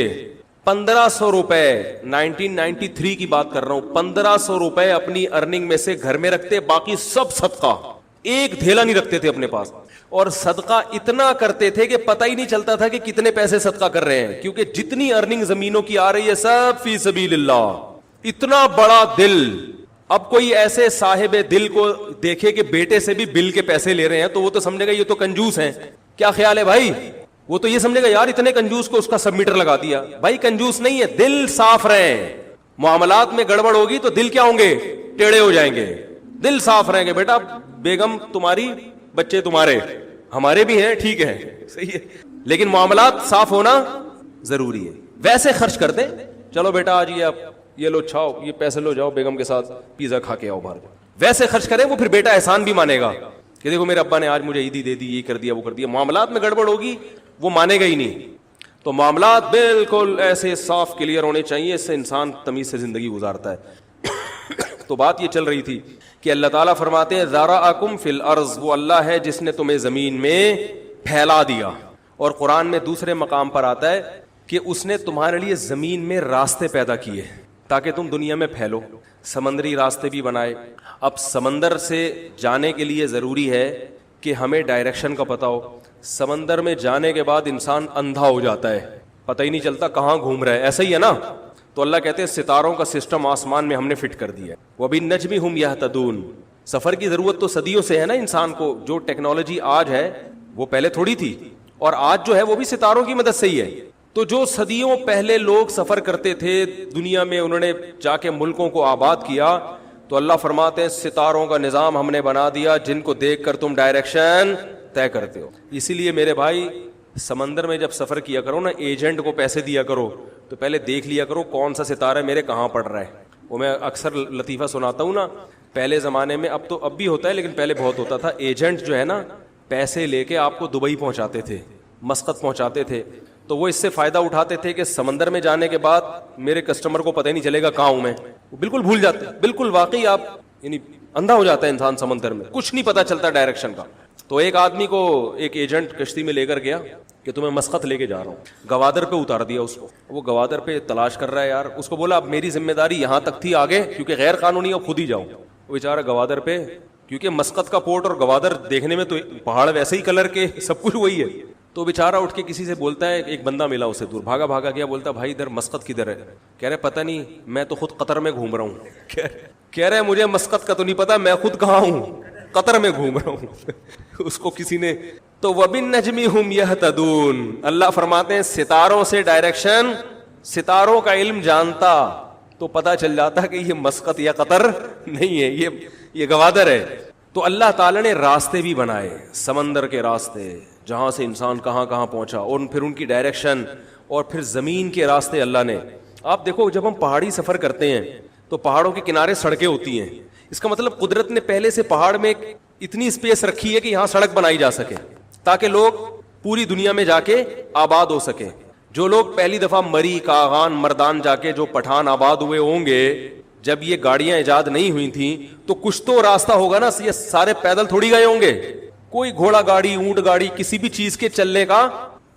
1500 روپے 1993 کی بات کر رہا ہوں، 1500 روپے اپنی ارننگ میں سے گھر میں رکھتے، باقی سب صدقہ، ایک دھیلا نہیں رکھتے تھے اپنے پاس. اور صدقہ اتنا کرتے تھے کہ پتہ ہی نہیں چلتا تھا کہ کتنے پیسے صدقہ کر رہے ہیں، کیونکہ جتنی ارننگ زمینوں کی آ رہی ہے سب فی سبیل اللہ. اتنا بڑا دل. اب کوئی ایسے صاحب دل کو دیکھے کہ بیٹے سے بھی بل کے پیسے لے رہے ہیں تو وہ تو سمجھے گا یہ تو کنجوس ہیں. کیا خیال ہے بھائی؟ وہ تو یہ سمجھے گا یار اتنے کنجوس کو اس کا سب میٹر لگا دیا. بھائی کنجوس نہیں ہے, دل صاف رہے. معاملات میں گڑبڑ ہوگی تو دل کیا ہوں گے, ٹیڑے ہو جائیں گے. دل صاف رہیں گے, بیٹا بیگم تمہاری, بچے تمہارے, ہمارے بھی ہیں, ٹھیک ہے, صحیح ہے, لیکن معاملات صاف ہونا ضروری ہے. ویسے خرچ کر دیں, چلو بیٹا آج یہ لو چھاؤ, یہ پیسے لو, جاؤ بیگم کے ساتھ پیزا کھا کے آؤ باہر. ویسے خرچ کریں, وہ پھر بیٹا احسان بھی مانے گا کہ دیکھو میرے ابا نے آج مجھے عیدی دے دی, یہ کر دیا وہ کر دیا. معاملات میں گڑبڑ ہوگی وہ مانے گا ہی نہیں. تو معاملات بالکل ایسے صاف کلیئر ہونے چاہیے, اس سے انسان تمیز سے زندگی گزارتا ہے. تو بات یہ چل رہی تھی کہ اللہ تعالیٰ فرماتے ہیں ذرأکم فی الارض, وہ اللہ ہے جس نے تمہیں زمین میں پھیلا دیا. اور قرآن میں دوسرے مقام پر آتا ہے کہ اس نے تمہارے لیے زمین میں راستے پیدا کیے تاکہ تم دنیا میں پھیلو. سمندری راستے بھی بنائے. اب سمندر سے جانے کے لیے ضروری ہے کہ ہمیں ڈائریکشن کا پتہ ہو. سمندر میں جانے کے بعد انسان اندھا ہو جاتا ہے, پتہ ہی نہیں چلتا کہاں گھوم رہا ہے, ایسا ہی ہے نا. تو اللہ کہتے ہیں ستاروں کا سسٹم آسمان میں ہم نے فٹ کر دیا ہے. وَبِالنَّجْمِ هُمْ يَهْتَدُونَ. سفر کی ضرورت تو صدیوں سے ہے نا انسان کو. جو ٹیکنالوجی آج ہے وہ پہلے تھوڑی تھی, اور آج جو ہے وہ بھی ستاروں کی مدد سے ہی ہے. تو جو صدیوں پہلے لوگ سفر کرتے تھے دنیا میں, انہوں نے جا کے ملکوں کو آباد کیا, تو اللہ فرماتے ہیں ستاروں کا نظام ہم نے بنا دیا جن کو دیکھ کر تم ڈائریکشن طے کرتے ہو. اسی لیے میرے بھائی سمندر میں جب سفر کیا کرو نا, ایجنٹ کو پیسے دیا کرو تو پہلے دیکھ لیا کرو کون سا ستارہ میرے کہاں پڑ رہا ہے. وہ میں اکثر لطیفہ سناتا ہوں نا, پہلے زمانے میں, اب بھی ہوتا ہے لیکن پہلے بہت ہوتا تھا, ایجنٹ جو ہے نا پیسے لے کے آپ کو دبئی پہنچاتے تھے, مسقط پہنچاتے تھے. تو وہ اس سے فائدہ اٹھاتے تھے کہ سمندر میں جانے کے بعد میرے کسٹمر کو پتہ ہی نہیں چلے گا کہاں ہوں میں, وہ بالکل بھول جاتے. بالکل واقعی آپ یعنی اندھا ہو جاتا ہے انسان سمندر میں, کچھ نہیں پتہ چلتا ڈائریکشن کا. تو ایک آدمی کو ایک ایجنٹ کشتی میں لے کر گیا کہ تمہیں مسقط لے کے جا رہا ہوں. گوادر پہ اتار دیا اس کو. وہ گوادر پہ تلاش کر رہا ہے یار. اس کو بولا اب میری ذمہ داری یہاں تک تھی, آگے کیونکہ غیر قانونی, اب خود ہی جاؤ. وہ بیچارہ گوادر پہ, کیونکہ مسقط کا پورٹ اور گوادر دیکھنے میں تو پہاڑ ویسے ہی کلر کے, سب کچھ وہی ہے. تو بیچارہ اٹھ کے کسی سے بولتا ہے, ایک بندہ ملا اسے دور, بھاگا بھاگا گیا, بولتا بھائی ادھر مسقط کدھر ہے؟ کہہ رہے پتہ نہیں, میں تو خود قطر میں گھوم رہا ہوں. کہہ رہے مجھے مسقط کا تو نہیں پتا, میں خود کہاں ہوں, قطر میں گھوم رہا ہوں. اس کو کسی نے, تو وَبِالنَّجْمِ هُمْ يَهْتَدُونَ. اللہ فرماتے ہیں ستاروں سے ڈائریکشن, ستاروں کا علم جانتا تو پتہ چل جاتا کہ یہ مسقط یا قطر نہیں ہے, یہ گوادر ہے. تو اللہ تعالی نے راستے بھی بنائے, سمندر کے راستے جہاں سے انسان کہاں کہاں پہنچا, اور پھر ان کی ڈائریکشن, اور پھر زمین کے راستے اللہ نے. آپ دیکھو جب ہم پہاڑی سفر کرتے ہیں تو پہاڑوں کے کنارے سڑکیں ہوتی ہیں. اس کا مطلب قدرت نے پہلے سے پہاڑ میں اتنی اسپیس رکھی ہے کہ یہاں سڑک بنائی جا سکے تاکہ لوگ پوری دنیا میں جا کے آباد ہو سکیں. جو لوگ پہلی دفعہ مری, کاغان, مردان جا کے جو پٹھان آباد ہوئے ہوں گے, جب یہ گاڑیاں ایجاد نہیں ہوئی تھیں تو کچھ تو راستہ ہوگا نا, یہ سارے پیدل تھوڑی گئے ہوں گے. کوئی گھوڑا گاڑی, اونٹ گاڑی, کسی بھی چیز کے چلنے کا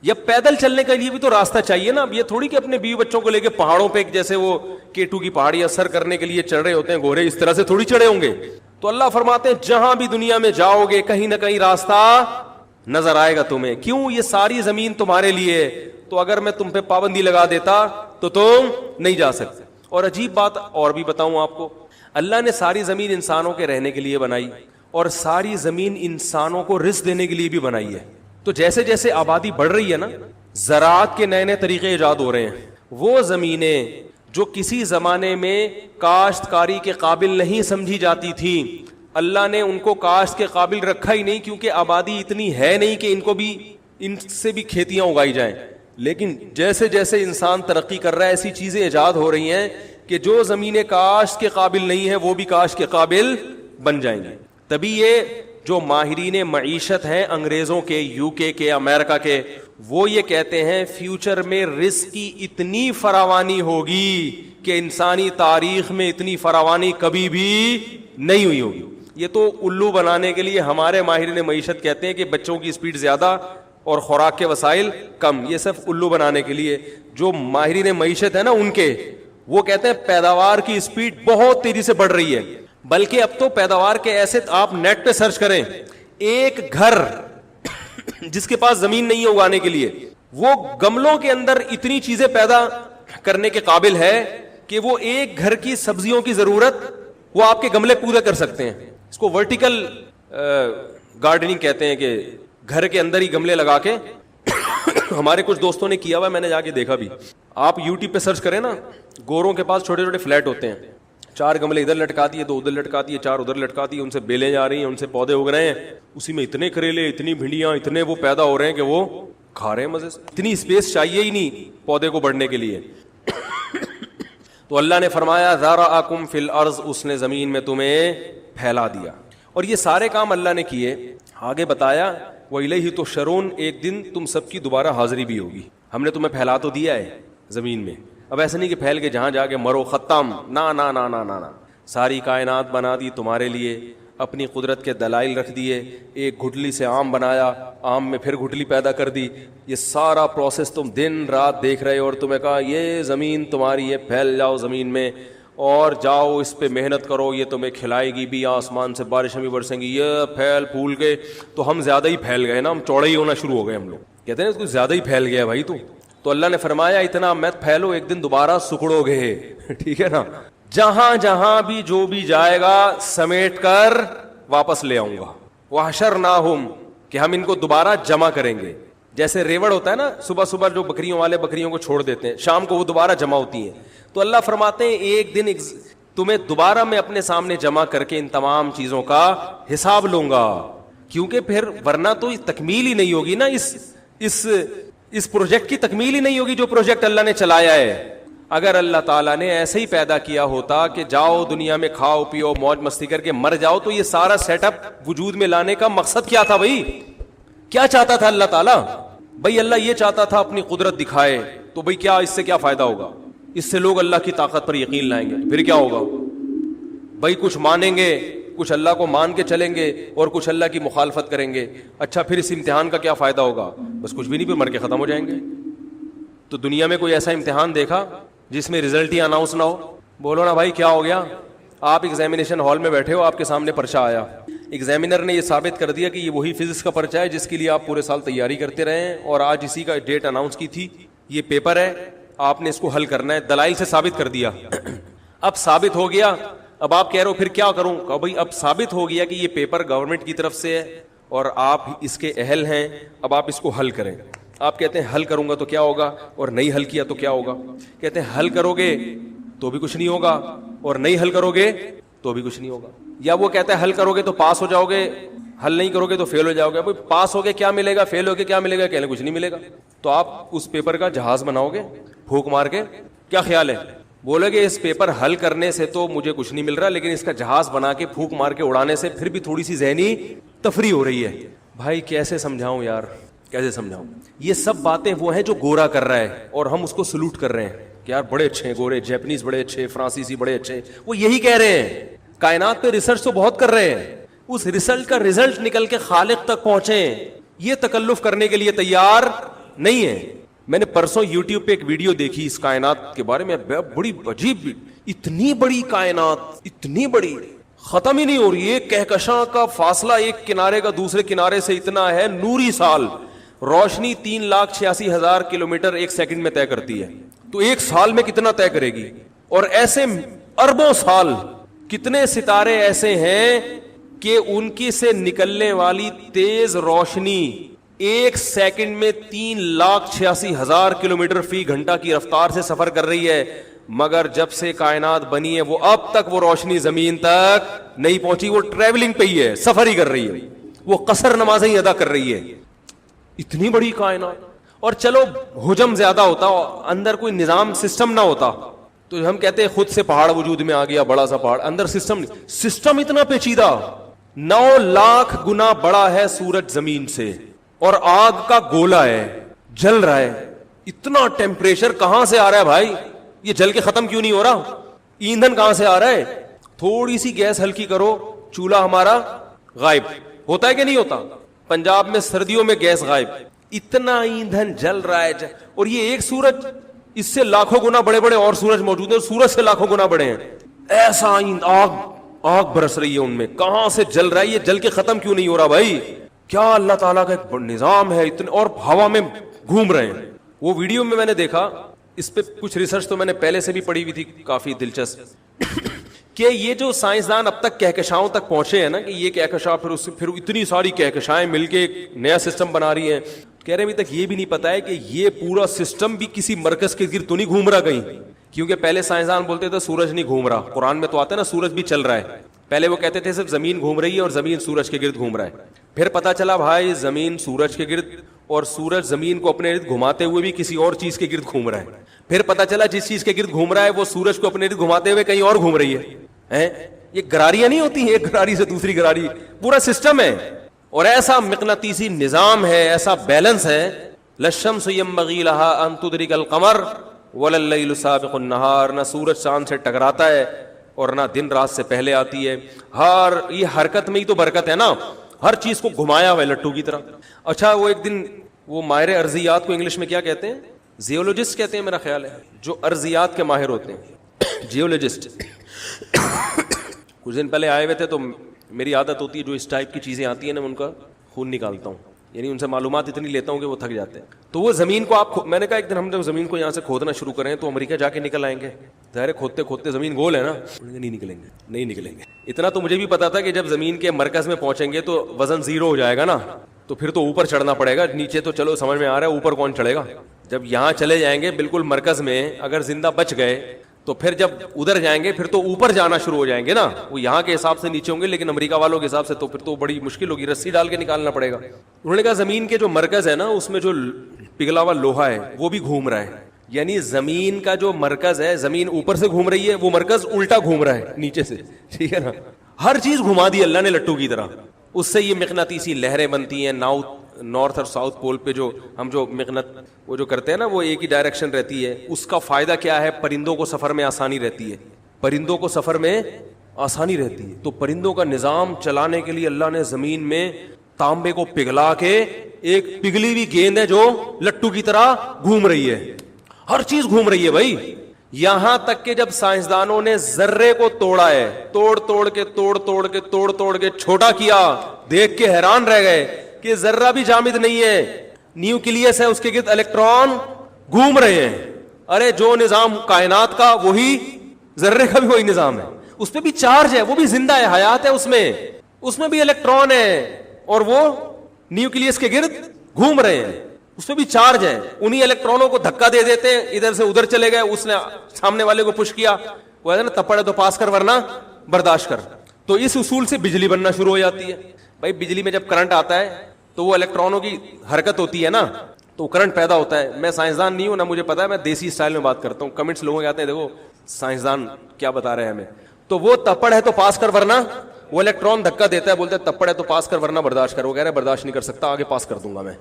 یا پیدل چلنے کے لیے بھی تو راستہ چاہیے نا. اب یہ تھوڑی کہ اپنے بیوی بچوں کو لے کے پہاڑوں پہ جیسے وہ K2 کی پہاڑی سر کرنے کے لیے چڑھ رہے ہوتے ہیں گھوڑے, اس طرح سے تھوڑی چڑھے ہوں گے. تو اللہ فرماتے ہیں جہاں بھی دنیا میں جاؤ گے کہیں نہ کہیں راستہ نظر آئے گا تمہیں. کیوں؟ یہ ساری زمین تمہارے لیے. تو اگر میں تم پہ پابندی لگا دیتا تو تم نہیں جا سکتے. اور عجیب بات اور بھی بتاؤں آپ کو, اللہ نے ساری زمین انسانوں کے رہنے کے لیے بنائی, اور ساری زمین انسانوں کو رزق دینے کے لیے بھی بنائی ہے. تو جیسے جیسے آبادی بڑھ رہی ہے نا, زراعت کے نئے نئے طریقے ایجاد ہو رہے ہیں. وہ زمینیں جو کسی زمانے میں کاشتکاری کے قابل نہیں سمجھی جاتی تھیں, اللہ نے ان کو کاشت کے قابل رکھا ہی نہیں, کیونکہ آبادی اتنی ہے نہیں کہ ان سے بھی کھیتیاں اگائی جائیں. لیکن جیسے جیسے انسان ترقی کر رہا ہے ایسی چیزیں ایجاد ہو رہی ہیں کہ جو زمینیں کاشت کے قابل نہیں ہیں وہ بھی کاشت کے قابل بن جائیں گی. تبھی یہ جو ماہرین معیشت ہیں انگریزوں کے, UK کے, امریکہ کے, وہ یہ کہتے ہیں فیوچر میں رزق کی اتنی فراوانی ہوگی کہ انسانی تاریخ میں اتنی فراوانی کبھی بھی نہیں ہوئی ہوگی. یہ تو الو بنانے کے لیے ہمارے ماہرین معیشت کہتے ہیں کہ بچوں کی اسپیڈ زیادہ اور خوراک کے وسائل کم, یہ صرف الو بنانے کے لیے. جو ماہرین معیشت ہے نا ان کے, وہ کہتے ہیں پیداوار کی اسپیڈ بہت تیزی سے بڑھ رہی ہے. بلکہ اب تو پیداوار کے ایسے, آپ نیٹ پہ سرچ کریں, ایک گھر جس کے پاس زمین نہیں ہے اگانے کے لیے, وہ گملوں کے اندر اتنی چیزیں پیدا کرنے کے قابل ہے کہ وہ ایک گھر کی سبزیوں کی ضرورت وہ آپ کے گملے پورے کر سکتے ہیں. اس کو ورٹیکل گارڈننگ کہتے ہیں, کہ گھر کے اندر ہی گملے لگا کے ہمارے کچھ دوستوں نے کیا ہوا, میں نے جا کے دیکھا بھی. آپ یوٹیوب پہ سرچ کریں نا, گوروں کے پاس چھوٹے چھوٹے فلیٹ ہوتے ہیں, 4 گملے ادھر لٹکا دیے, 2 ادھر لٹکا دیے, 4 ادھر لٹکا دیے, ان سے بیلیں جا رہی ہیں, ان سے پودے اگ رہے ہیں, اسی میں اتنے کریلے, اتنی بھنڈیاں, اتنے وہ پیدا ہو رہے ہیں کہ وہ کھا رہے ہیں مزے سے. اتنی اسپیس چاہیے ہی نہیں پودے کو بڑھنے کے لیے. تو اللہ نے فرمایا ذرأکم فی الارض, اس نے زمین میں تمہیں پھیلا دیا. اور یہ سارے کام اللہ نے کیے. آگے بتایا وَإِلَيْهِ تُحْشَرُونَ, ایک دن تم سب کی دوبارہ حاضری بھی ہوگی. ہم نے تمہیں پھیلا تو دیا ہے زمین میں, اب ایسا نہیں کہ پھیل کے جہاں جا کے مرو ختم, نا نا نا نا نا نا. ساری کائنات بنا دی تمہارے لیے, اپنی قدرت کے دلائل رکھ دیے. ایک گھٹلی سے آم بنایا, آم میں پھر گھٹلی پیدا کر دی. یہ سارا پروسیس تم دن رات دیکھ رہے ہو, اور تمہیں کہا یہ زمین تمہاری ہے, پھیل جاؤ زمین میں اور جاؤ اس پہ محنت کرو, یہ تمہیں کھلائے گی بھی, آسمان سے بارشیں بھی برسیں گی. یہ پھیل پھول کے تو ہم زیادہ ہی پھیل گئے نا, ہم چوڑے ہی ہونا شروع ہو گئے. ہم لوگ کہتے ہیں کچھ زیادہ ہی پھیل گیا بھائی تو اللہ نے فرمایا اتنا مت پھیلو, ایک دن دوبارہ سکڑو گے. ٹھیک ہے نا, جہاں جہاں بھی جو بھی جائے گا سمیٹ کر واپس لے آؤں گا. وحشرناہم, کہ ہم ان کو دوبارہ جمع کریں گے. جیسے ریوڑ ہوتا ہے نا, صبح صبح جو بکریوں والے بکریوں کو چھوڑ دیتے ہیں, شام کو وہ دوبارہ جمع ہوتی ہیں. تو اللہ فرماتے ہیں ایک دن تمہیں دوبارہ میں اپنے سامنے جمع کر کے ان تمام چیزوں کا حساب لوں گا, کیونکہ پھر ورنہ تو تکمیل ہی نہیں ہوگی نا, اس پروجیکٹ کی تکمیل ہی نہیں ہوگی جو پروجیکٹ اللہ نے چلایا ہے. اگر اللہ تعالیٰ نے ایسے ہی پیدا کیا ہوتا کہ جاؤ دنیا میں کھاؤ پیو موج مستی کر کے مر جاؤ, تو یہ سارا سیٹ اپ وجود میں لانے کا مقصد کیا تھا بھائی؟ کیا چاہتا تھا اللہ تعالیٰ؟ بھائی اللہ یہ چاہتا تھا اپنی قدرت دکھائے, تو بھئی کیا اس سے کیا فائدہ ہوگا؟ اس سے لوگ اللہ کی طاقت پر یقین لائیں گے, پھر کیا ہوگا بھائی؟ کچھ مانیں گے, کچھ اللہ کو مان کے چلیں گے اور کچھ اللہ کی مخالفت کریں گے. اچھا پھر اس امتحان کا کیا فائدہ ہوگا؟ بس کچھ بھی نہیں, پھر مر کے ختم ہو جائیں گے. تو دنیا میں کوئی ایسا امتحان دیکھا جس میں رزلٹ ہی اناؤنس نہ ہو؟ بولو نا بھائی کیا ہو گیا؟ آپ ایگزامینیشن ہال میں بیٹھے ہو, آپ کے سامنے پرچہ آیا, ایگزامینر نے یہ ثابت کر دیا کہ یہ وہی فزکس کا پرچہ ہے جس کے لیے آپ پورے سال تیاری کرتے رہے ہیں, اور آج اسی کا ڈیٹ اناؤنس کی تھی, یہ پیپر ہے, آپ نے اس کو حل کرنا ہے. دلائل سے ثابت کر دیا. اب ثابت ہو گیا, اب آپ کہہ رہے ہو پھر کیا کروں؟ کہ بھائی اب ثابت ہو گیا کہ یہ پیپر گورنمنٹ کی طرف سے ہے اور آپ اس کے اہل ہیں, اب آپ اس کو حل کریں. آپ کہتے ہیں حل کروں گا تو کیا ہوگا, اور نہیں حل کیا تو کیا ہوگا؟ کہتے ہیں حل کرو گے تو بھی کچھ نہیں ہوگا, اور نہیں حل کرو گے تو بھی کچھ نہیں ہوگا. یا وہ کہتا ہے حل کرو گے تو پاس ہو جاؤ گے, حل نہیں کرو گے تو فیل ہو جاؤ گے. بھائی پاس ہو گے کیا ملے گا, فیل ہو کے کیا ملے گا؟ کہنے کچھ نہیں ملے گا. تو آپ اس پیپر کا جہاز بناؤ گے پھونک مار کے؟ کیا خیال ہے؟ بولے گے اس پیپر حل کرنے سے تو مجھے کچھ نہیں مل رہا, لیکن اس کا جہاز بنا کے پھونک مار کے اڑانے سے پھر بھی تھوڑی سی ذہنی تفریح ہو رہی ہے. بھائی کیسے سمجھاؤں یار, کیسے سمجھاؤں؟ یہ سب باتیں وہ ہیں جو گورا کر رہا ہے اور ہم اس کو سلوٹ کر رہے ہیں کہ یار بڑے اچھے ہیں گورے, جیپنیز بڑے اچھے, فرانسیسی بڑے اچھے. وہ یہی کہہ رہے ہیں, کائنات پہ ریسرچ تو بہت کر رہے ہیں, اس ریسرچ کا رزلٹ نکل کے خالق تک پہنچے, یہ تکلف کرنے کے لیے تیار نہیں ہے. میں نے پرسوں یوٹیوب پہ ایک ویڈیو دیکھی اس کائنات کے بارے میں, بڑی عجیب, اتنی بڑی کائنات, اتنی بڑی, ختم ہی نہیں ہو رہی ہے. کہکشاں کا فاصلہ ایک کنارے کا دوسرے کنارے سے اتنا ہے نوری سال. روشنی 3,86,000 کلومیٹر ایک سیکنڈ میں طے کرتی ہے, تو ایک سال میں کتنا طے کرے گی؟ اور ایسے اربوں سال کتنے ستارے ایسے ہیں کہ ان کی سے نکلنے والی تیز روشنی ایک سیکنڈ میں 3,86,000 کلومیٹر فی گھنٹہ کی رفتار سے سفر کر رہی ہے, مگر جب سے کائنات بنی ہے وہ اب تک وہ روشنی زمین تک نہیں پہنچی. وہ ٹریولنگ پہ ہی ہے, سفر ہی کر رہی ہے, وہ قصر نمازیں ہی ادا کر رہی ہے. اتنی بڑی کائنات. اور چلو حجم زیادہ ہوتا, اندر کوئی نظام سسٹم نہ ہوتا, تو ہم کہتے ہیں خود سے پہاڑ وجود میں آ گیا, بڑا سا پہاڑ, اندر سسٹم اتنا پیچیدہ, 9 لاکھ گنا بڑا ہے سورج زمین سے, اور آگ کا گولا ہے, جل رہا ہے. اتنا ٹیمپریچر کہاں سے آ رہا ہے بھائی؟ یہ جل کے ختم کیوں نہیں ہو رہا؟ ایندھن کہاں سے آ رہا ہے؟ تھوڑی سی گیس ہلکی کرو, چولہا ہمارا غائب ہوتا ہے کہ نہیں ہوتا؟ پنجاب میں سردیوں میں گیس غائب, اتنا ایندھن جل رہا ہے. اور یہ ایک سورج, اس سے لاکھوں گنا بڑے بڑے اور سورج موجود ہیں, سورج سے لاکھوں گنا بڑے ہیں. ایسا آگ برس رہی ہے ان میں, کہاں سے جل رہا ہے؟ یہ جل کے ختم کیوں نہیں ہو رہا بھائی؟ کیا اللہ تعالیٰ کا ایک نظام ہے اتنے, اور ہوا میں گھوم رہے ہیں. وہ ویڈیو میں نے دیکھا, اس پہ کچھ ریسرچ تو میں نے پہلے سے بھی پڑھی ہوئی تھی کافی دلچسپ, کہ یہ جو سائنسدان اب تک کہکشاؤں تک پہنچے ہیں نا, کہ یہ کہکشاں پھر اتنی ساری کہکشائیں مل کے ایک نیا سسٹم بنا رہی ہیں, کہہ رہے ابھی تک یہ بھی نہیں پتا ہے کہ یہ پورا سسٹم بھی کسی مرکز کے گرد تو نہیں گھوم رہا کہیں, کیونکہ پہلے سائنسدان بولتے تھے سورج نہیں گھوم رہا, قرآن میں تو آتا ہے نا سورج بھی چل رہا ہے. پہلے وہ کہتے تھے صرف زمین گھوم رہی ہے اور زمین سورج کے گرد گھوم رہا ہے. پھر پتا چلا بھائی زمین سورج کے گرد اور سورج زمین کو اپنے گرد گھماتے ہوئے بھی کسی اور چیز کے گرد گھوم رہا ہے. پھر پتا چلا جس چیز کے گرد گھوم رہا ہے وہ سورج کو اپنے گرد گھماتے ہوئے کہیں اور گھوم رہی ہے. یہ گراریاں نہیں ہوتی ہیں, ایک گراری سے دوسری گراری, پورا سسٹم ہے. اور ایسا مقناطیسی نظام ہے, ایسا بیلنس ہے, للشمس ينبغي لها ان تدرك القمر ولا الليل سابق النهار, نہ سورج چاند سے ٹکراتا ہے اور نہ دن رات سے پہلے آتی ہے. ہر یہ حرکت میں ہی تو برکت ہے نا, ہر چیز کو گھمایا ہوا ہے لٹو کی طرح. اچھا وہ ایک دن وہ ماہر ارضیات کو انگلش میں کیا کہتے ہیں, زیولوجسٹ کہتے ہیں میرا خیال ہے, جو ارضیات کے ماہر ہوتے ہیں, جیولوجسٹ. کچھ دن پہلے آئے ہوئے تھے تو میری عادت ہوتی ہے جو اس ٹائپ کی چیزیں آتی ہیں نا ان کا خون نکالتا ہوں, یعنی ان سے معلومات اتنی لیتا ہوں کہ وہ تھک جاتے ہیں. تو وہ زمین کو آپ میں نے کہا ایک دن ہم جب زمین کو یہاں سے کھودنا شروع کریں تو امریکہ جا کے نکل آئیں گے. ظاہر کھودتے کھودتے زمین گول ہے نا, نہیں نکلیں گے, نہیں نکلیں گے. اتنا تو مجھے بھی پتا تھا کہ جب زمین کے مرکز میں پہنچیں گے تو وزن زیرو ہو جائے گا نا, تو پھر تو اوپر چڑھنا پڑے گا. نیچے تو چلو سمجھ میں آ رہا ہے, اوپر کون چڑھے گا. جب یہاں چلے جائیں گے بالکل مرکز میں, اگر زندہ بچ گئے تو پھر جب ادھر جائیں گے پھر تو اوپر جانا شروع ہو جائیں گے نا. وہ یہاں کے حساب سے نیچے ہوں گے لیکن امریکہ والوں کے حساب سے تو پھر تو بڑی مشکل ہوگی, رسی ڈال کے نکالنا پڑے گا. انہوں نے کہا زمین کے جو مرکز ہے نا اس میں جو پگھلا ہوا لوہا ہے وہ بھی گھوم رہا ہے, یعنی زمین کا جو مرکز ہے, زمین اوپر سے گھوم رہی ہے, وہ مرکز الٹا گھوم رہا ہے نیچے سے, ٹھیک ہے نا. ہر چیز گھما دی اللہ نے لٹو کی طرح. اس سے یہ مقناطیسی لہریں بنتی ہیں. نارتھ اور ساؤتھ پول پہ جو ہم جو وہ جو کرتے ہیں نا وہ ایک ہی ڈائریکشن رہتی ہے. اس کا فائدہ کیا ہے, پرندوں کو سفر میں آسانی رہتی ہے, پرندوں کو سفر میں آسانی رہتی ہے. تو پرندوں کا نظام چلانے کے لیے اللہ نے زمین میں تانبے کو پگھلا کے ایک پگھلی ہوئی گیند ہے جو لٹو کی طرح گھوم رہی ہے, ہر چیز گھوم رہی ہے بھائی. یہاں تک کہ جب سائنسدانوں نے ذرے کو توڑا ہے, توڑ توڑ کے چھوٹا کیا, دیکھ کے حیران رہ گئے کہ ذرہ بھی جامد نہیں ہے, نیوکلیس ہے, اس کے گرد الیکٹران گھوم رہے ہیں. ارے جو نظام کائنات کا وہی ذرے کا بھی وہی نظام ہے. اس پہ بھی چارج ہے, وہ بھی زندہ ہے, حیات ہے اس میں بھی الیکٹران ہے اور وہ نیوکلیس کے گرد گھوم رہے ہیں. اس پہ بھی چارج ہے. انہی الیکٹرانوں کو دھکا دے دیتے ہیں, ادھر سے ادھر چلے گئے, اس نے سامنے والے کو پش کیا, وہ ہے نا تپڑ ہے تو پاس کر ورنہ برداشت کر. تو اس اصول سے بجلی بننا شروع ہو جاتی ہے. بھائی بجلی میں جب کرنٹ آتا ہے تو وہ الیکٹرانوں کی حرکت ہوتی ہے نا, تو کرنٹ پیدا ہوتا ہے. میں سائنسدان نہیں ہوں نہ مجھے پتا ہے, میں دیسی اسٹائل میں بات کرتا ہوں. کمنٹس لوگوں کے آتے ہیں دیکھو سائنسدان کیا بتا رہے ہیں ہمیں. تو وہ تپڑ ہے تو پاس کر ورنہ, وہ الیکٹران دھکا دیتا ہے, بولتا ہے تپڑ ہے تو پاس کر ورنہ برداشت کر. وہ کہہ رہا ہے برداشت نہیں کر سکتا, آگے پاس کر دوں گا میں.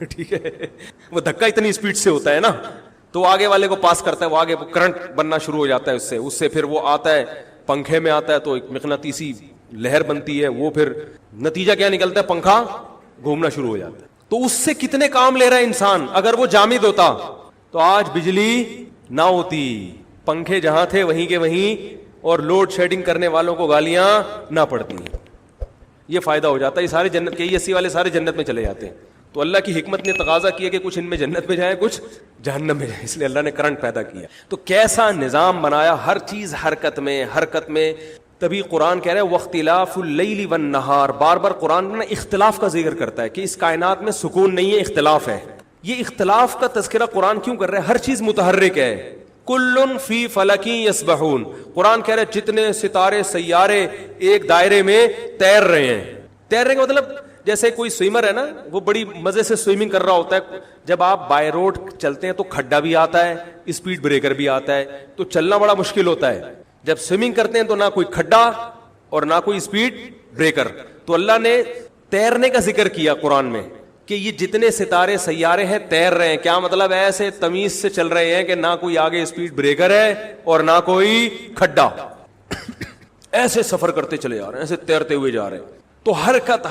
ٹھیک ہے, وہ دھکا اتنی اسپیڈ سے ہوتا ہے نا, تو آگے والے کو پاس کرتا ہے, وہ آگے کرنٹ بننا شروع ہو جاتا ہے. اس سے پھر وہ آتا ہے پنکھے میں آتا ہے تو ایک مقناطیسی لہر بنتی ہے. وہ پھر نتیجہ کیا نکلتا ہے, پنکھا گھومنا شروع ہو جاتا ہے. تو اس سے کتنے کام لے رہا ہے انسان. اگر وہ جامد ہوتا تو آج بجلی نہ ہوتی, پنکھے جہاں تھے وہیں کے وہیں, اور لوڈ شیڈنگ کرنے والوں کو گالیاں نہ پڑتی. یہ فائدہ ہو جاتا ہے. یہ سارے جنت کے 80 والے سارے جنت میں چلے جاتے ہیں. تو اللہ کی حکمت نے تقاضا کیا کہ کچھ ان میں جنت میں جائیں, کچھ جہنم میں جائیں, اس لیے اللہ نے کرنٹ پیدا کیا. تو کیسا نظام بنایا, ہر چیز حرکت میں. تبھی قرآن کہہ رہے ہیں واختلاف اللیل والنہار. بار بار قرآن نے اختلاف کا ذکر کرتا ہے کہ اس کائنات میں سکون نہیں ہے, اختلاف ہے. یہ اختلاف کا تذکرہ قرآن کیوں کر رہا ہے؟ ہر چیز متحرک ہے. کل فی فلک یسبحون. قرآن کہہ رہے ہیں جتنے ستارے سیارے ایک دائرے میں تیر رہے ہیں. تیرنے کا مطلب جیسے کوئی سوئمر ہے نا, وہ بڑی مزے سے سوئمنگ کر رہا ہوتا ہے. جب آپ بائی روڈ چلتے ہیں تو کھڈا بھی آتا ہے, اسپیڈ بریکر بھی آتا ہے, تو چلنا بڑا مشکل ہوتا ہے. جب سوئمنگ کرتے ہیں تو نہ کوئی کھڈا اور نہ کوئی اسپیڈ بریکر. تو اللہ نے تیرنے کا ذکر کیا قرآن میں کہ یہ جتنے ستارے سیارے ہیں تیر رہے ہیں. کیا مطلب ہے؟ ایسے تمیز سے چل رہے ہیں کہ نہ کوئی آگے اسپیڈ بریکر ہے اور نہ کوئی کھڈا, ایسے سفر کرتے چلے جا رہے ہیں, ایسے تیرتے ہوئے جا رہے ہیں. تو حرکت,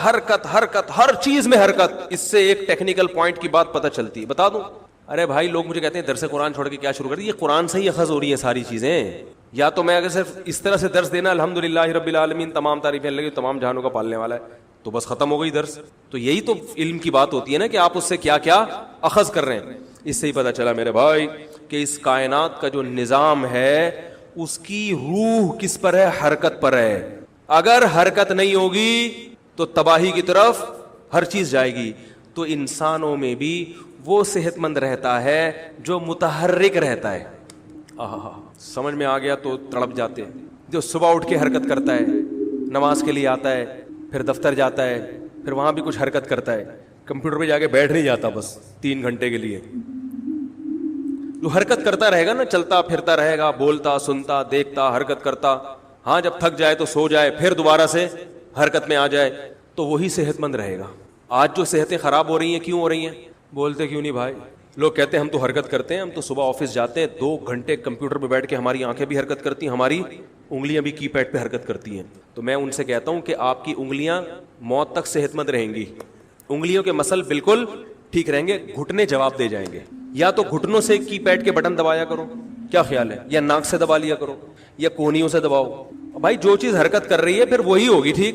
ہر چیز میں حرکت. اس سے ایک ٹیکنیکل پوائنٹ کی بات پتہ چلتی ہے, بتا دوں. ارے بھائی لوگ مجھے کہتے ہیں درس قرآن چھوڑ کے کیا شروع کر دی. یہ قرآن سے ہی اخذ ہو رہی ہے ساری چیزیں. یا تو میں اگر صرف اس طرح سے درس دینا الحمدللہ رب العالمین, تمام تعریفیں اللہ کی, تمام جہانوں کا پالنے والا ہے, تو بس ختم ہو گئی درس. تو یہی تو علم کی بات ہوتی ہے نا کہ آپ اس سے کیا کیا اخذ کر رہے ہیں. اس سے ہی پتہ چلا میرے بھائی کہ اس کائنات کا جو نظام ہے اس کی روح کس پر ہے؟ حرکت پر ہے. اگر حرکت نہیں ہوگی تو تباہی کی طرف ہر چیز جائے گی. تو انسانوں میں بھی وہ صحت مند رہتا ہے جو متحرک رہتا ہے. سمجھ میں آ گیا تو تڑپ جاتے ہیں. جو صبح اٹھ کے حرکت کرتا ہے, نماز کے لیے آتا ہے, پھر دفتر جاتا ہے, پھر وہاں بھی کچھ حرکت کرتا ہے, کمپیوٹر پہ جا کے بیٹھ نہیں جاتا بس 3 گھنٹے کے لیے. جو حرکت کرتا رہے گا نا, چلتا پھرتا رہے گا, بولتا سنتا دیکھتا حرکت کرتا, ہاں جب تھک جائے تو سو جائے, پھر دوبارہ سے حرکت میں آ جائے, تو وہی صحت مند رہے گا. آج جو صحتیں خراب ہو رہی ہیں, کیوں ہو رہی ہیں؟ بولتے کیوں نہیں بھائی؟ لوگ کہتے ہیں ہم تو حرکت کرتے ہیں, ہم تو صبح آفس جاتے ہیں 2 گھنٹے کمپیوٹر پہ بیٹھ کے ہماری آنکھیں بھی حرکت کرتی ہیں, ہماری انگلیاں بھی کی پیڈ پہ حرکت کرتی ہیں. تو میں ان سے کہتا ہوں کہ آپ کی انگلیاں موت تک صحت مند رہیں گی, انگلیوں کے مسل بالکل ٹھیک رہیں گے, گھٹنے جواب دے جائیں گے. یا تو گھٹنوں سے کی پیڈ کے بٹن دبایا کرو, کیا خیال ہے, یا ناک سے دبا لیا کرو, یا کونیوں سے دباؤ. بھائی جو چیز حرکت کر رہی ہے پھر وہی ہوگی ٹھیک,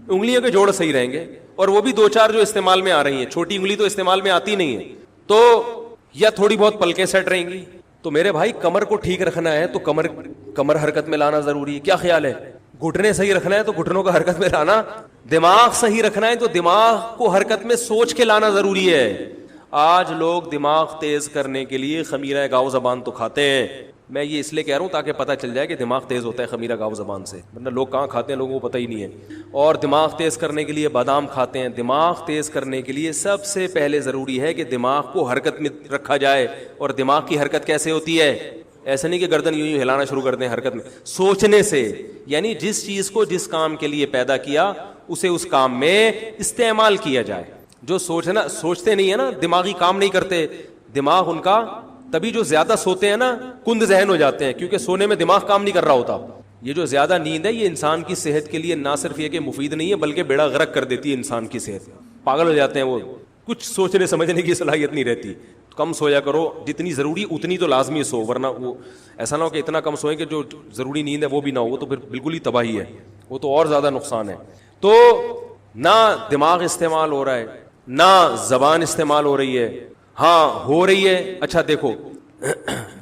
انگلیوں کے جوڑ صحیح رہیں گے, اور وہ بھی 2-4 جو استعمال میں آ رہی ہیں, چھوٹی انگلی تو استعمال میں آتی نہیں ہے, تو یا تھوڑی بہت پلکیں سیٹ رہیں گی. تو میرے بھائی کمر کو ٹھیک رکھنا ہے تو کمر حرکت میں لانا ضروری ہے, کیا خیال ہے؟ گھٹنے صحیح رکھنا ہے تو گھٹنوں کا حرکت میں لانا, دماغ صحیح رکھنا ہے تو دماغ کو حرکت میں سوچ کے لانا ضروری ہے. آج لوگ دماغ تیز کرنے کے لیے خمیرہ گاؤ زبان تو کھاتے ہیں. میں یہ اس لیے کہہ رہا ہوں تاکہ پتہ چل جائے کہ دماغ تیز ہوتا ہے خمیرہ گاؤ زبان سے, ورنہ لوگ کہاں کھاتے ہیں لوگوں کو پتہ ہی نہیں ہے. اور دماغ تیز کرنے کے لیے بادام کھاتے ہیں. دماغ تیز کرنے کے لیے سب سے پہلے ضروری ہے کہ دماغ کو حرکت میں رکھا جائے. اور دماغ کی حرکت کیسے ہوتی ہے؟ ایسا نہیں کہ گردن یوں ہلانا شروع کر دیں حرکت میں, سوچنے سے. یعنی جس چیز کو جس کام کے لیے پیدا کیا اسے اس کام میں استعمال کیا جائے. جو سوچتے نہیں ہے نا, دماغی کام نہیں کرتے, دماغ ان کا تبھی جو زیادہ سوتے ہیں نا کند ذہن ہو جاتے ہیں, کیونکہ سونے میں دماغ کام نہیں کر رہا ہوتا. یہ جو زیادہ نیند ہے یہ انسان کی صحت کے لیے نہ صرف یہ کہ مفید نہیں ہے بلکہ بیڑا غرق کر دیتی ہے انسان کی صحت. پاگل ہو جاتے ہیں وہ, کچھ سوچنے سمجھنے کی صلاحیت نہیں رہتی. کم سویا کرو, جتنی ضروری اتنی تو لازمی سو, ورنہ وہ ایسا نہ ہو کہ اتنا کم سوئیں کہ جو ضروری نیند ہے وہ بھی نہ ہو, وہ تو پھر بالکل ہی تباہی ہے, وہ تو اور زیادہ نقصان ہے. تو نہ دماغ استعمال ہو رہا ہے نہ زبان استعمال ہو رہی ہے. ہاں ہو رہی ہے. اچھا دیکھو,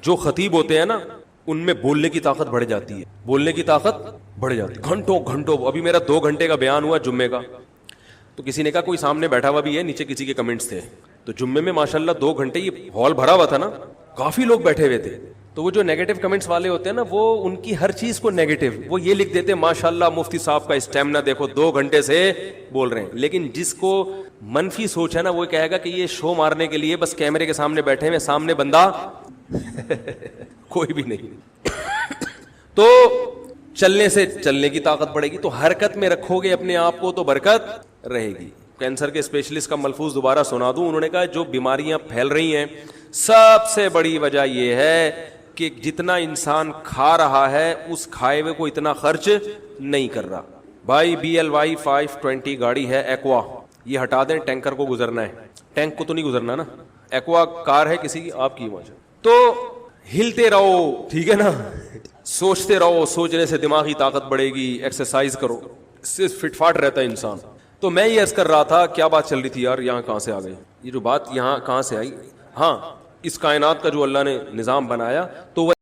جو خطیب ہوتے ہیں نا ان میں بولنے کی طاقت بڑھ جاتی ہے, بولنے کی طاقت بڑھ جاتی ہے گھنٹوں گھنٹوں. ابھی میرا 2 گھنٹے کا بیان ہوا جمعے کا, تو کسی نے کہا کوئی سامنے بیٹھا ہوا بھی ہے, نیچے کسی کے کمنٹس تھے, تو جمعے میں ماشاءاللہ 2 گھنٹے یہ ہال بھرا ہوا تھا نا, کافی لوگ بیٹھے ہوئے تھے. تو وہ جو نیگیٹو کمنٹس والے ہوتے ہیں نا, وہ ان کی ہر چیز کو نیگیٹو, وہ یہ لکھ دیتے ہیں ماشاءاللہ مفتی صاحب کا اسٹیمنا دیکھو 2 گھنٹے سے بول رہے ہیں. لیکن جس کو منفی سوچ ہے نا وہ کہے گا کہ یہ شو مارنے کے لیے بس کیمرے کے سامنے بیٹھے ہیں, سامنے بندہ کوئی بھی نہیں. تو چلنے کی طاقت بڑھے گی, تو حرکت میں رکھو گے اپنے آپ کو تو برکت رہے گی. کینسر کے اسپیشلسٹ کا ملفوظ دوبارہ سنا دوں, انہوں نے کہا جو بیماریاں پھیل رہی ہیں سب سے بڑی وجہ یہ ہے کہ جتنا انسان کھا رہا ہے اس کھائے ہوئے کو اتنا خرچ نہیں کر رہا. بھائی BLY 520 گاڑی ہے ایکوا, یہ ہٹا دیں, ٹینکر کو گزرنا ہے, ٹینک کو تو نہیں گزرنا نا, ایکوا کار ہے کسی کی آپ کی وجہ. تو ہلتے رہو, ٹھیک ہے نا, سوچتے رہو, سوچنے سے دماغی طاقت بڑھے گی, ایکسرسائز کرو, اس سے فٹ فاٹ رہتا ہے انسان. تو میں یہ عرض کر رہا تھا, کیا بات چل رہی تھی یار, یہاں کہاں سے آ گئی یہ جو بات, یہاں کہاں سے آئی؟ ہاں اس کائنات کا جو اللہ نے نظام بنایا تو وہ